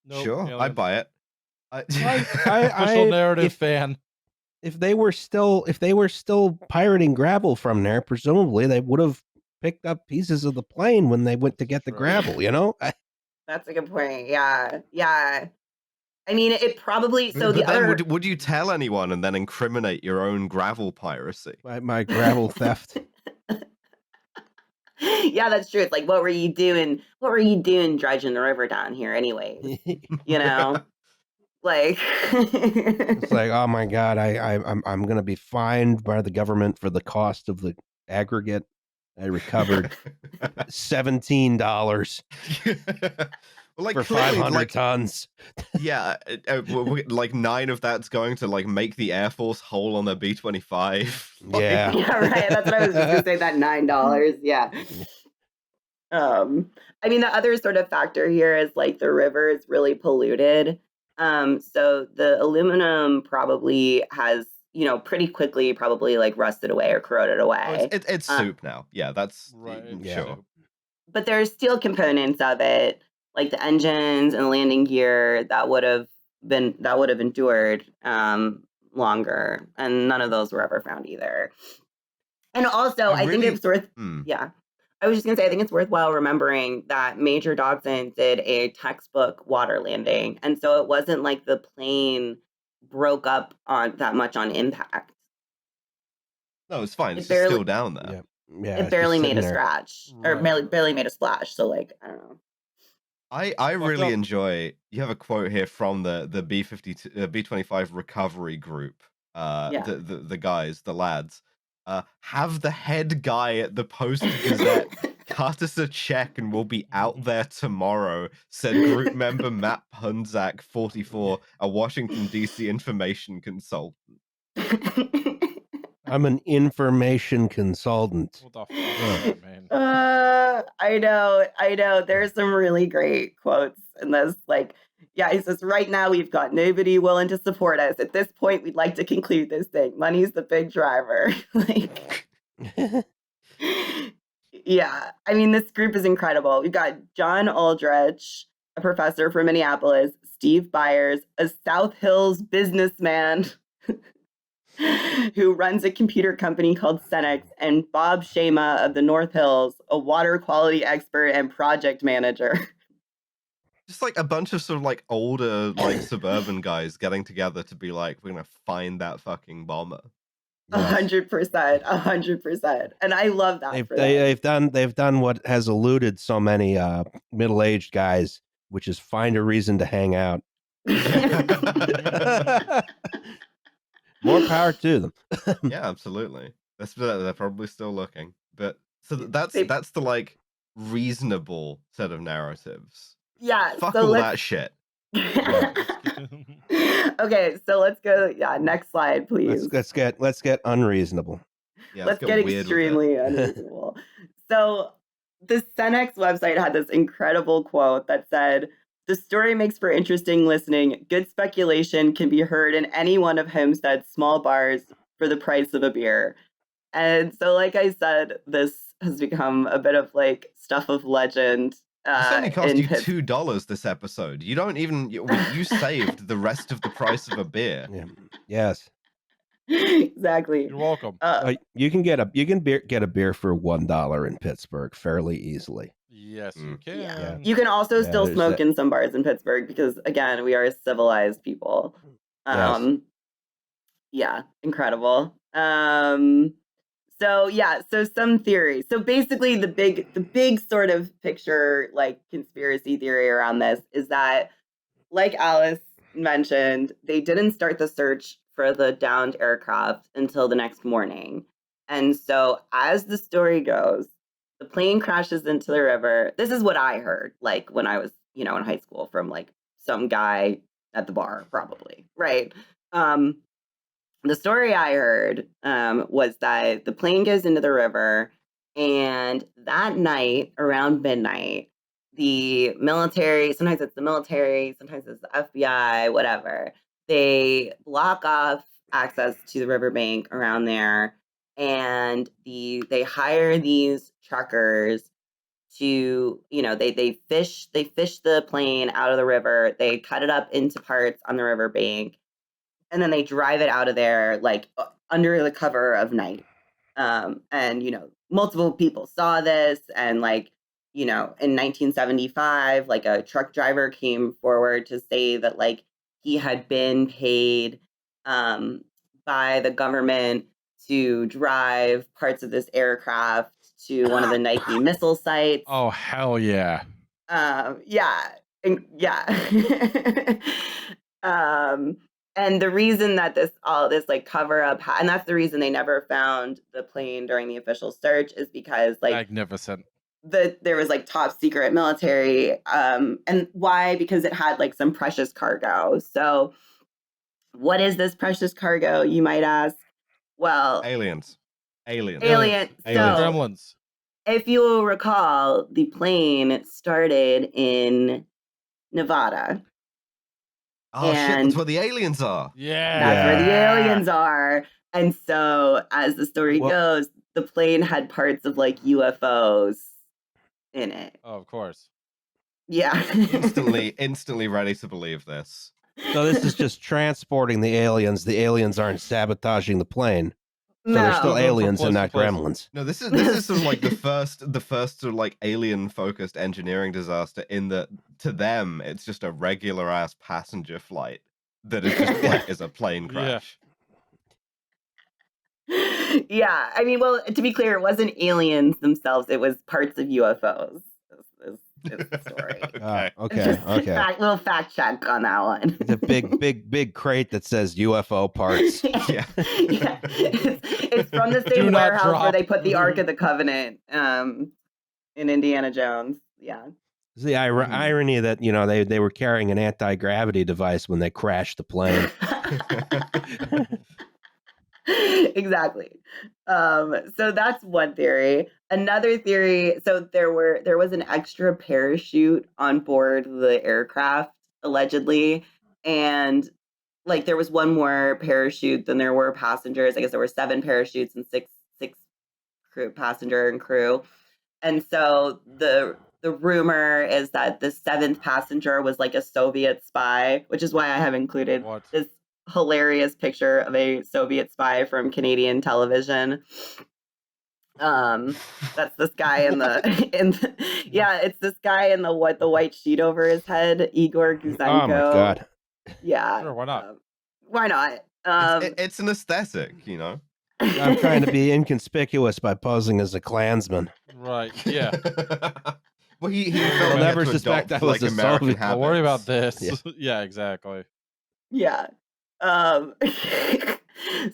Nope,
Sure,
aliens.
I buy it.
Official narrative fan.
If they were still pirating gravel from there, presumably they would have picked up pieces of the plane when they went to get the gravel. You know.
That's a good point. Yeah. I mean, it probably. So
but then would you tell anyone and then incriminate your own gravel piracy?
My gravel theft.
Yeah, that's true. It's like, what were you doing? What were you doing dredging the river down here, anyways? You know, like
it's like, oh my god, I'm gonna be fined by the government for the cost of the aggregate. I recovered $17
like
for 500 tons.
Yeah, like 9 of that's going to like make the Air Force whole on their B-25.
Yeah.
Yeah, right. That's what I was just gonna say. That $9. Yeah. I mean, the other sort of factor here is like the river is really polluted. So the aluminum probably has, pretty quickly probably like rusted away or corroded away.
It's soup now. Yeah, that's
right.
Sure.
But there's steel components of it, like the engines and the landing gear that would have endured longer, and none of those were ever found either. And also, I think it's worth. Yeah, I was just gonna say, I think it's worthwhile remembering that Major Dodson did a textbook water landing, and so it wasn't like the plane broke up on that much on impact.
No, it's fine. It's still down there.
Yeah,
it barely made a scratch, or barely made a splash. So, like, I don't know.
I really enjoy. You have a quote here from the B-25 recovery group. The guys, the lads. Have the head guy at the Post Gazette cut us a check and we'll be out there tomorrow, said group member Matt Punzak, 44, a Washington, D.C. information consultant.
I'm an information consultant.
What the fuck is that, man?
I know. There's some really great quotes in this. Like, yeah, he says, right now we've got nobody willing to support us. At this point, we'd like to conclude this thing. Money's the big driver. Like, yeah. I mean, this group is incredible. We've got John Aldrich, a professor from Minneapolis, Steve Byers, a South Hills businessman who runs a computer company called Cenex, and Bob Shema of the North Hills, a water quality expert and project manager.
Just like a bunch of sort of like older, like suburban guys getting together to be like, we're gonna find that fucking bomber.
100%. And I love that.
They've done what has eluded so many middle-aged guys, which is find a reason to hang out. More power to them.
Yeah, absolutely. They're probably still looking, but so that's the like reasonable set of narratives.
Yeah,
fuck all that shit.
Okay, so let's go. Yeah, next slide, please.
Let's get unreasonable.
Yeah,
let's get extremely unreasonable. So the Cenex website had this incredible quote that said, "The story makes for interesting listening. Good speculation can be heard in any one of Homestead's small bars for the price of a beer." And so, like I said, this has become a bit of like stuff of legend.
It's only cost you $2 this episode. You don't even you saved the rest of the price of a beer.
Yeah. Yes.
Exactly.
You're welcome.
You can get a beer for $1 in Pittsburgh fairly easily.
Yes, you can.
Yeah. You can also still smoke in some bars in Pittsburgh because, again, we are civilized people.
Yes.
Yeah, incredible. So some theory. So basically the big sort of picture, like conspiracy theory around this is that, like Alice mentioned, they didn't start the search for the downed aircraft until the next morning. And so as the story goes, the plane crashes into the river. This is what I heard, like when I was, in high school from like some guy at the bar, probably, right? The story I heard was that the plane goes into the river, and that night around midnight, the military, sometimes it's the military, sometimes it's the FBI, whatever, they block off access to the riverbank around there, and they hire these truckers to, they fish the plane out of the river, they cut it up into parts on the riverbank, and then they drive it out of there like under the cover of night. And multiple people saw this, and like in 1975, like a truck driver came forward to say that like he had been paid by the government to drive parts of this aircraft to one of the Nike missile sites.
Oh, hell yeah.
Yeah. Yeah. And the reason that all this like cover up, and that's the reason they never found the plane during the official search, is because like
Magnificent.
there was like top secret military, and why? Because it had like some precious cargo. So what is this precious cargo, you might ask? Well,
Aliens.
So
Gremlins.
if you will recall, the plane started in Nevada.
Oh shit, that's where the aliens are.
Yeah.
That's where the aliens are. And so as the story
Well-
goes, the plane had parts of like UFOs in it.
Oh, of course.
Yeah.
Instantly ready to believe this.
So this is just transporting the aliens. The aliens aren't sabotaging the plane. So they're still
No.
aliens
From
and not
place to
gremlins.
No, this is sort of like the first sort of like alien focused engineering disaster in that to them it's just a regular ass passenger flight that is just like is a plane crash.
Yeah. I mean, well, to be clear, it wasn't aliens themselves, it was parts of UFOs. Is the story.
Okay.
Little fact check on that one.
It's a big crate that says UFO parts.
Yeah.
Yeah. It's from the
Do
same
not
warehouse where
drop.
they put the Ark of the Covenant in Indiana Jones. Yeah.
It's the irony that they were carrying an anti-gravity device when they crashed the plane.
Exactly. So that's one theory. Another theory, so there was an extra parachute on board the aircraft, allegedly, and like there was one more parachute than there were passengers. I guess there were 7 parachutes and six passenger and crew. And so the rumor is that the 7th passenger was like a Soviet spy, which is why I have included this hilarious picture of a Soviet spy from Canadian television. That's this guy it's this guy in the white sheet over his head, Igor Guzenko.
Oh my god.
Yeah.
Sure, why not?
Why not?
It's an aesthetic,
I'm trying to be inconspicuous by posing as a Klansman.
Right. Yeah.
Well, he
They'll never suspect I was a
American
Soviet.
habits.
Don't worry about this.
Yeah.
Yeah, exactly.
Yeah.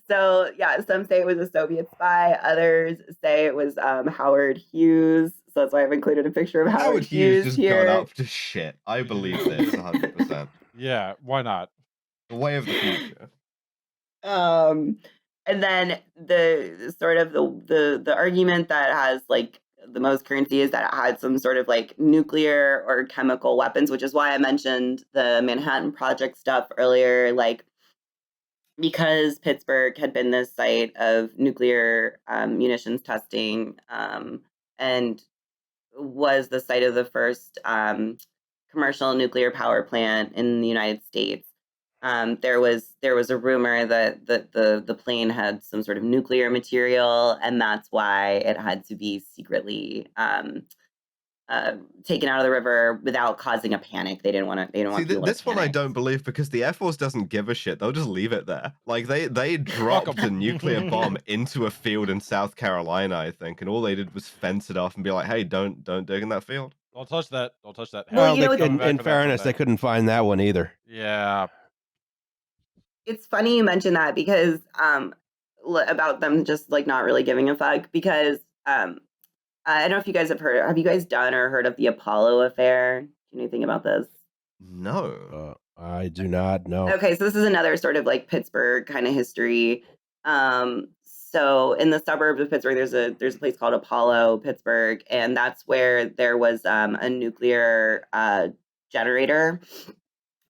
So yeah, some say it was a Soviet spy. Others say it was Howard Hughes. So that's why I've included a picture of Howard Hughes
just
here.
got up to shit. I believe this 100%.
Yeah, why not?
The way of the future.
And then the sort of the argument that has like the most currency is that it had some sort of like nuclear or chemical weapons, which is why I mentioned the Manhattan Project stuff earlier, like because Pittsburgh had been the site of nuclear munitions testing, and was the site of the first commercial nuclear power plant in the United States. There was a rumor that the plane had some sort of nuclear material, and that's why it had to be secretly taken out of the river without causing a panic. They didn't want to. They didn't
See,
want people
this
to
one I
panic.
don't believe because the Air Force doesn't give a shit. They'll just leave it there. Like they dropped a nuclear bomb into a field in South Carolina, I think, and all they did was fence it off and be like, "Hey, don't dig in that field."
Don't touch that. Don't touch that.
Well,
Well,
you know,
in fairness, they couldn't find that one either.
Yeah.
It's funny you mention that because about them just like not really giving a fuck because I don't know if you guys have you guys done or heard of the Apollo affair? Do you know anything about this?
No.
I do not know.
Okay, so this is another sort of like Pittsburgh kind of history. So in the suburbs of Pittsburgh, there's a place called Apollo, Pittsburgh, and that's where there was a nuclear generator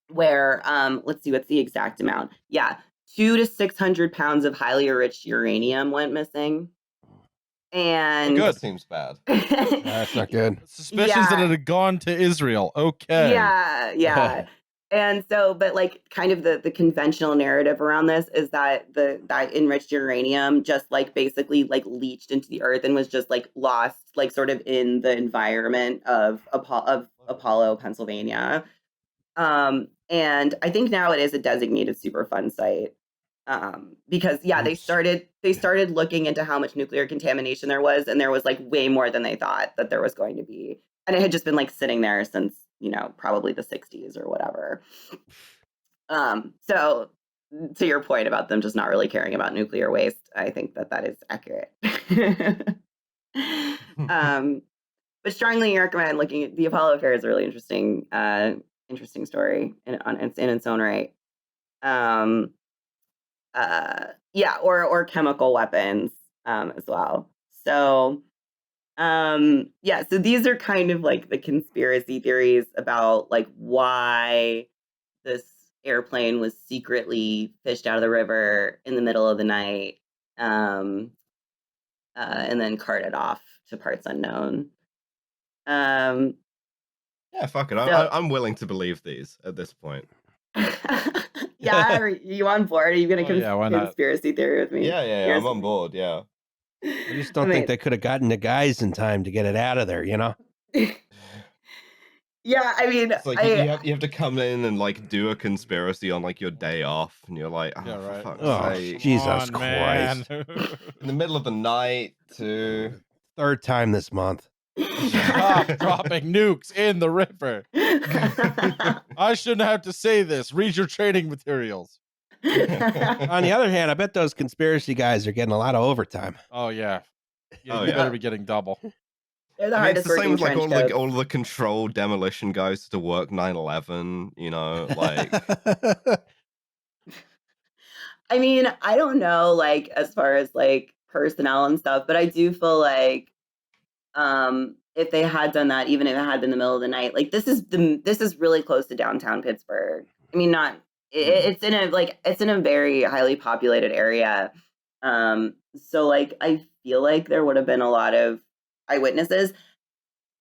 where let's see, what's the exact amount? Yeah, 200 to 600 pounds of highly enriched uranium went missing. And
That seems bad.
That's not good.
Suspicions that it had gone to Israel. Okay.
Yeah. And so, but like kind of the conventional narrative around this is that that enriched uranium just like basically like leached into the earth and was just like lost like sort of in the environment of Apollo, Pennsylvania. And I think now it is a designated Superfund site. Because they started looking into how much nuclear contamination there was, and there was like way more than they thought that there was going to be, and it had just been like sitting there since probably the 60s or whatever. So to your point about them just not really caring about nuclear waste, I think that is accurate. But strongly recommend looking at the Apollo affair. Is a really interesting story in its own right. Or chemical weapons as well. So so these are kind of like the conspiracy theories about like why this airplane was secretly fished out of the river in the middle of the night and then carted off to parts unknown.
Yeah, fuck it. I'm willing to believe these at this point.
Yeah, are you on board? Are you going to conspiracy theory with me?
Yeah, I'm on board, yeah.
I just don't think they could have gotten the guys in time to get it out of there,
Yeah, I mean,
it's like you have to come in and like do a conspiracy on like your day off, and you're like, for fuck's sake.
Jesus Christ!
In the middle of the night, too.
Third time this month.
Stop dropping nukes in the river. I shouldn't have to say this. Read your training materials.
On the other hand, I bet those conspiracy guys are getting a lot of overtime.
Oh yeah. You better be getting double.
They're the hardest
it's the same with like
working
all the controlled demolition guys to work 9/11. Like.
I mean, I don't know, like as far as like personnel and stuff, but I do feel like if they had done that, even if it had been the middle of the night, like this is really close to downtown Pittsburgh. I mean, it's in a very highly populated area. So like I feel like there would have been a lot of eyewitnesses,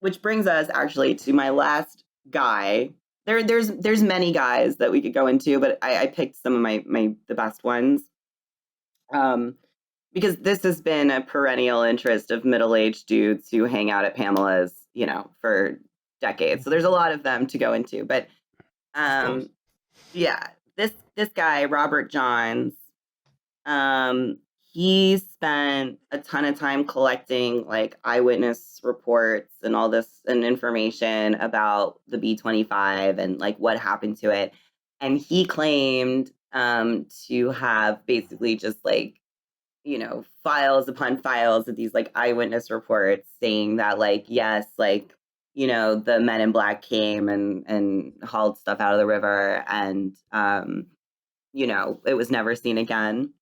which brings us actually to my last guy. There's many guys that we could go into, but I picked some of the best ones. Because this has been a perennial interest of middle-aged dudes who hang out at Pamela's, for decades. So there's a lot of them to go into. But this guy, Robert Johns, he spent a ton of time collecting like eyewitness reports and all this and information about the B-25 and like what happened to it. And he claimed to have basically just like, files upon files of these like eyewitness reports saying that like, yes, like, the men in black came and hauled stuff out of the river and, it was never seen again.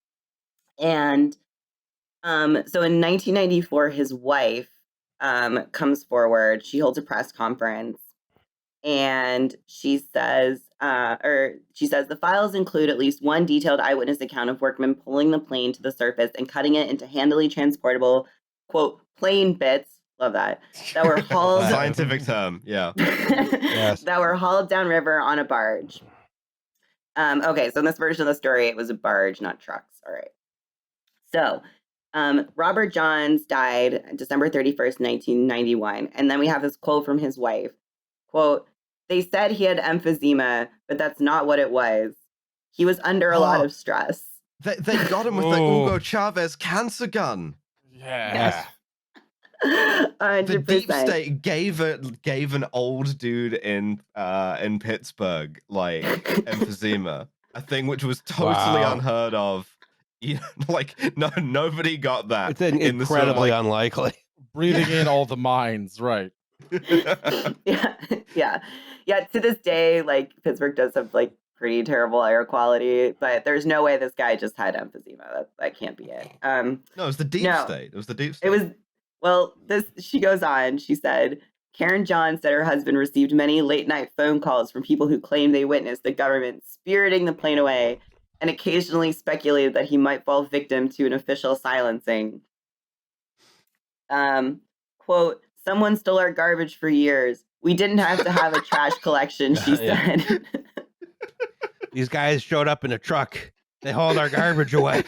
And so in 1994, his wife comes forward. She holds a press conference and she says the files include at least one detailed eyewitness account of workmen pulling the plane to the surface and cutting it into handily transportable, quote, plane bits. Love that. That were hauled.
Scientific term, yeah.
Yes.
That were hauled downriver on a barge. Okay, so in this version of the story, it was a barge, not trucks. All right. So Robert Johns died December 31st, 1991. And then we have this quote from his wife. Quote, "They said he had emphysema, but that's not what it was. He was under a lot of stress."
They got him with the Hugo Chavez cancer gun.
Yeah.
100%.
The deep state gave an old dude in Pittsburgh like emphysema, a thing which was totally unheard of. You know, like nobody got that.
It's incredibly unlikely.
Breathing in all the mines, right?
Yeah. To this day, like Pittsburgh does have like pretty terrible air quality, but there's no way this guy just had emphysema. That can't be it.
No, it was the deep state. It was the deep state.
It was. Well, she goes on. She said, Karen John said her husband received many late night phone calls from people who claimed they witnessed the government spiriting the plane away, and occasionally speculated that he might fall victim to an official silencing. Quote, "Someone stole our garbage for years. We didn't have to have a trash collection," she said.
These guys showed up in a truck. They hauled our garbage away.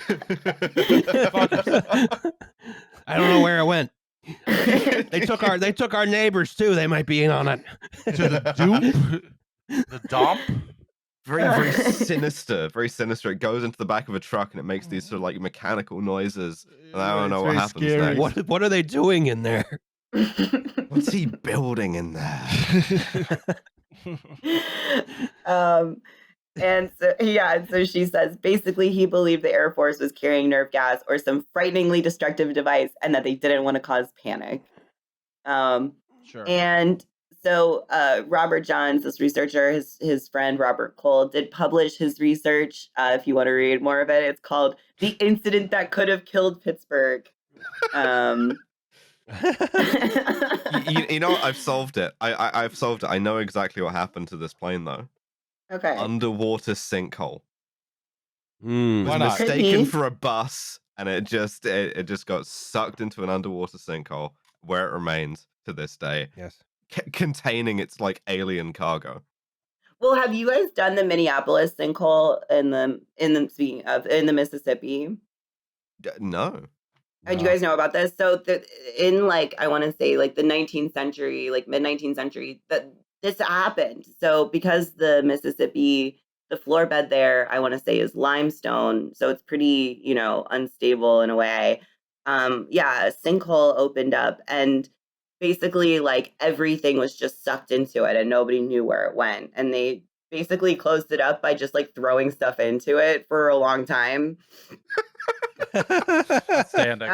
I don't know where it went. They took our neighbors too. They might be in on it.
To the dupe? The dump?
Very sinister, very sinister. It goes into the back of a truck and it makes these sort of like mechanical noises. And I don't know what happens
scary.
next.
What are they doing in there?
What's he building in there?
And so she says, basically, he believed the Air Force was carrying nerve gas or some frighteningly destructive device and that they didn't want to cause panic.
Sure.
And so Robert Johns, this researcher, his friend Robert Cole, did publish his research. If you want to read more of it, it's called "The Incident That Could Have Killed Pittsburgh."
You know, I've solved it. I've solved it. I know exactly what happened to this plane, though.
Okay.
Underwater sinkhole. It
Why
was
not?
mistaken for a bus, and it just got sucked into an underwater sinkhole, where it remains to this day.
Yes.
Containing its like alien cargo.
Well, have you guys done the Minneapolis sinkhole in the Mississippi?
No.
Do you guys know about this? So in like, I want to say like the 19th century, like mid-19th century, that this happened. So because the Mississippi, the floor bed there, I want to say is limestone. So it's pretty, unstable in a way. A sinkhole opened up and basically like everything was just sucked into it and nobody knew where it went. And they basically closed it up by just like throwing stuff into it for a long time.
Standing.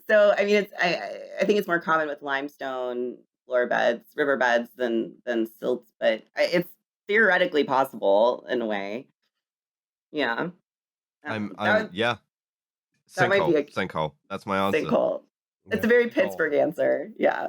So I mean, I think it's more common with limestone floor beds, riverbeds than silts, but it's theoretically possible in a way. Yeah.
Yeah.
That might be a
sinkhole. That's my answer.
sinkhole. It's a very Pittsburgh answer. Yeah.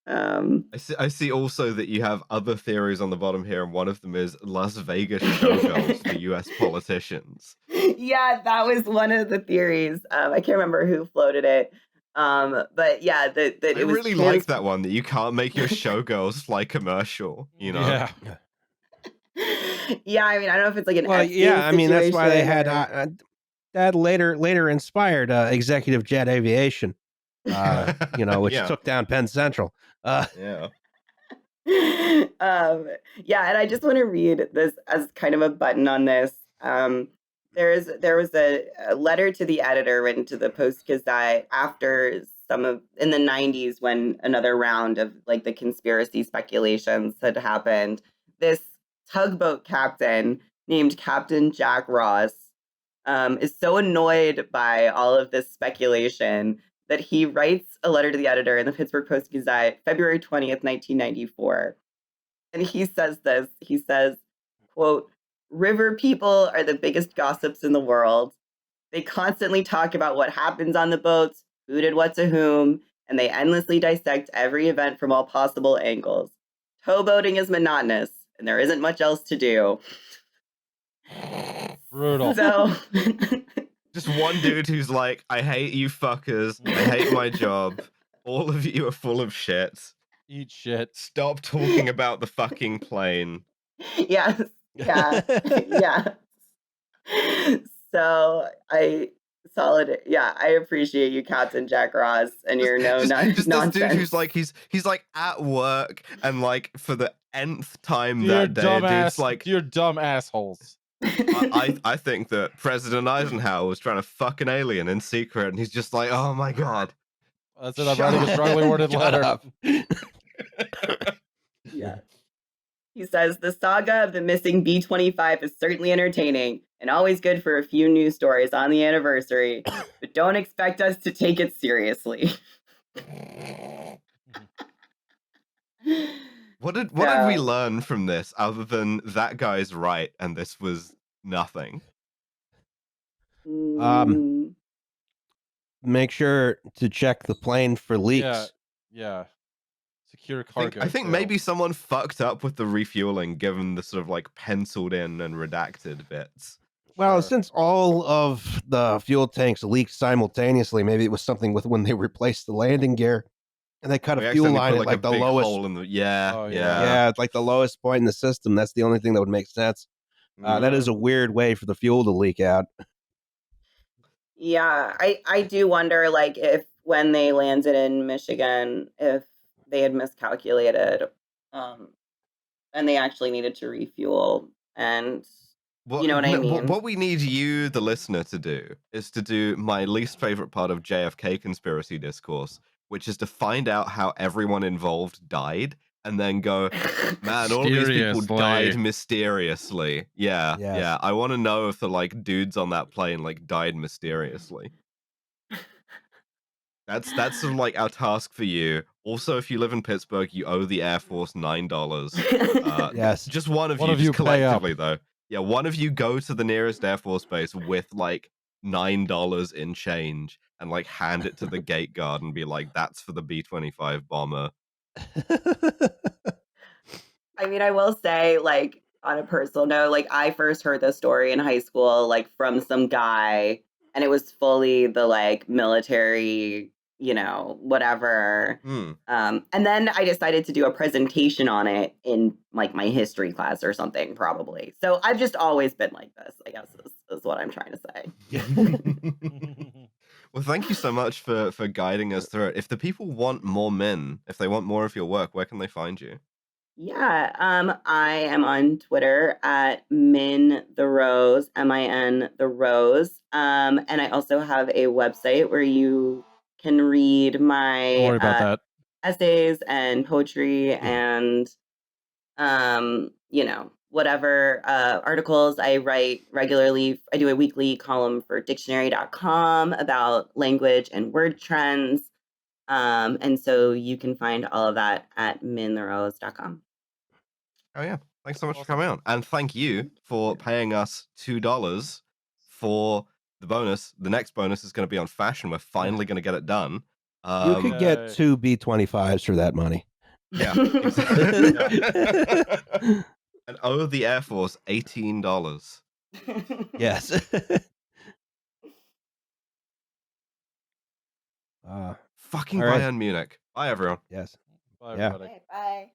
I see also that you have other theories on the bottom here, and one of them is Las Vegas showgirls for U.S. politicians.
Yeah, that was one of the theories. I can't remember who floated it. But yeah, that
I
it was
really like that one, that you can't make your showgirls fly commercial, you know?
Yeah.
Yeah, I mean, I don't know if it's like an
I mean, that's why they had
situation
that later inspired executive jet aviation, which took down Penn Central.
Yeah.
and I just want to read this as kind of a button on this. There was a letter to the editor written to the Post-Gazette after in the 90s, when another round of like the conspiracy speculations had happened. This tugboat captain named Captain Jack Ross is so annoyed by all of this speculation that he writes a letter to the editor in the Pittsburgh Post-Gazette, February 20th, 1994. And he says this. He says, quote, "River people are the biggest gossips in the world. They constantly talk about what happens on the boats, who did what to whom, and they endlessly dissect every event from all possible angles. Towboating is monotonous, and there isn't much else to do."
Brutal.
So
Just one dude who's like, I hate you fuckers. I hate my job. All of you are full of shit.
Eat shit.
Stop talking about the fucking plane.
yes. Yeah. Yeah. So I appreciate you, Captain Jack Ross, and your
just this dude
nonsense.
who's like he's like at work and like for the nth time
Dear
that day, dude's like,
dear dumb assholes.
I think that President Eisenhower was trying to fuck an alien in secret, and he's just like, oh my god.
That's it. I'm writing a strongly worded
Shut
letter.
up.
Yeah. He says the saga of the missing B-25 is certainly entertaining and always good for a few news stories on the anniversary, but don't expect us to take it seriously.
What did we learn from this other than that guy's right and this was nothing?
Make sure to check the plane for leaks.
Yeah. Secure cargo.
I think maybe someone fucked up with the refueling, given the sort of like penciled in and redacted bits.
Well, since all of the fuel tanks leaked simultaneously, maybe it was something with when they replaced the landing gear and they cut a fuel line at like the lowest
hole in the yeah.
it's like the lowest point in the system. That's the only thing that would make sense. That is a weird way for the fuel to leak out.
Yeah, I do wonder, like, if when they landed in Michigan, if they had miscalculated, and they actually needed to refuel, and you know what I mean?
What we need you, the listener, to do is to do my least favorite part of JFK conspiracy discourse, which is to find out how everyone involved died, and then go, man, all of these people died mysteriously. Yeah. I want to know if the like dudes on that plane like died mysteriously. That's sort of like our task for you. Also, if you live in Pittsburgh, you owe the Air Force $9.
Yes.
Just one of
One
you,
of you
just collectively though. Yeah, one of you go to the nearest Air Force base with like $9 in change and like hand it to the gate guard and be like, that's for the B-25 bomber.
I mean, I will say, like, on a personal note, like, I first heard this story in high school, like, from some guy, and it was fully the, like, military, you know, whatever. And then I decided to do a presentation on it in, like, my history class or something, probably. So I've just always been like this, I guess, is what I'm trying to say.
Well, thank you so much for guiding us through it. If the people want more Min, if they want more of your work, where can they find you?
Yeah, I am on Twitter at Min the Rose, MIN the Rose. And I also have a website where you can read my
Don't worry about that.
essays and poetry and you know, whatever articles I write regularly. I do a weekly column for dictionary.com about language and word trends. And so you can find all of that at mintherose.com.
Oh yeah. Thanks so much for coming on. And thank you for paying us $2 for the bonus. The next bonus is going to be on fashion. We're finally going to get it done.
You could get 2 B-25s for that money.
Yeah. And owe the Air Force $18.
Yes.
Fucking
all right.
Bayern Munich. Bye, everyone.
Yes.
Bye,
Yeah.
everybody.
Okay, bye.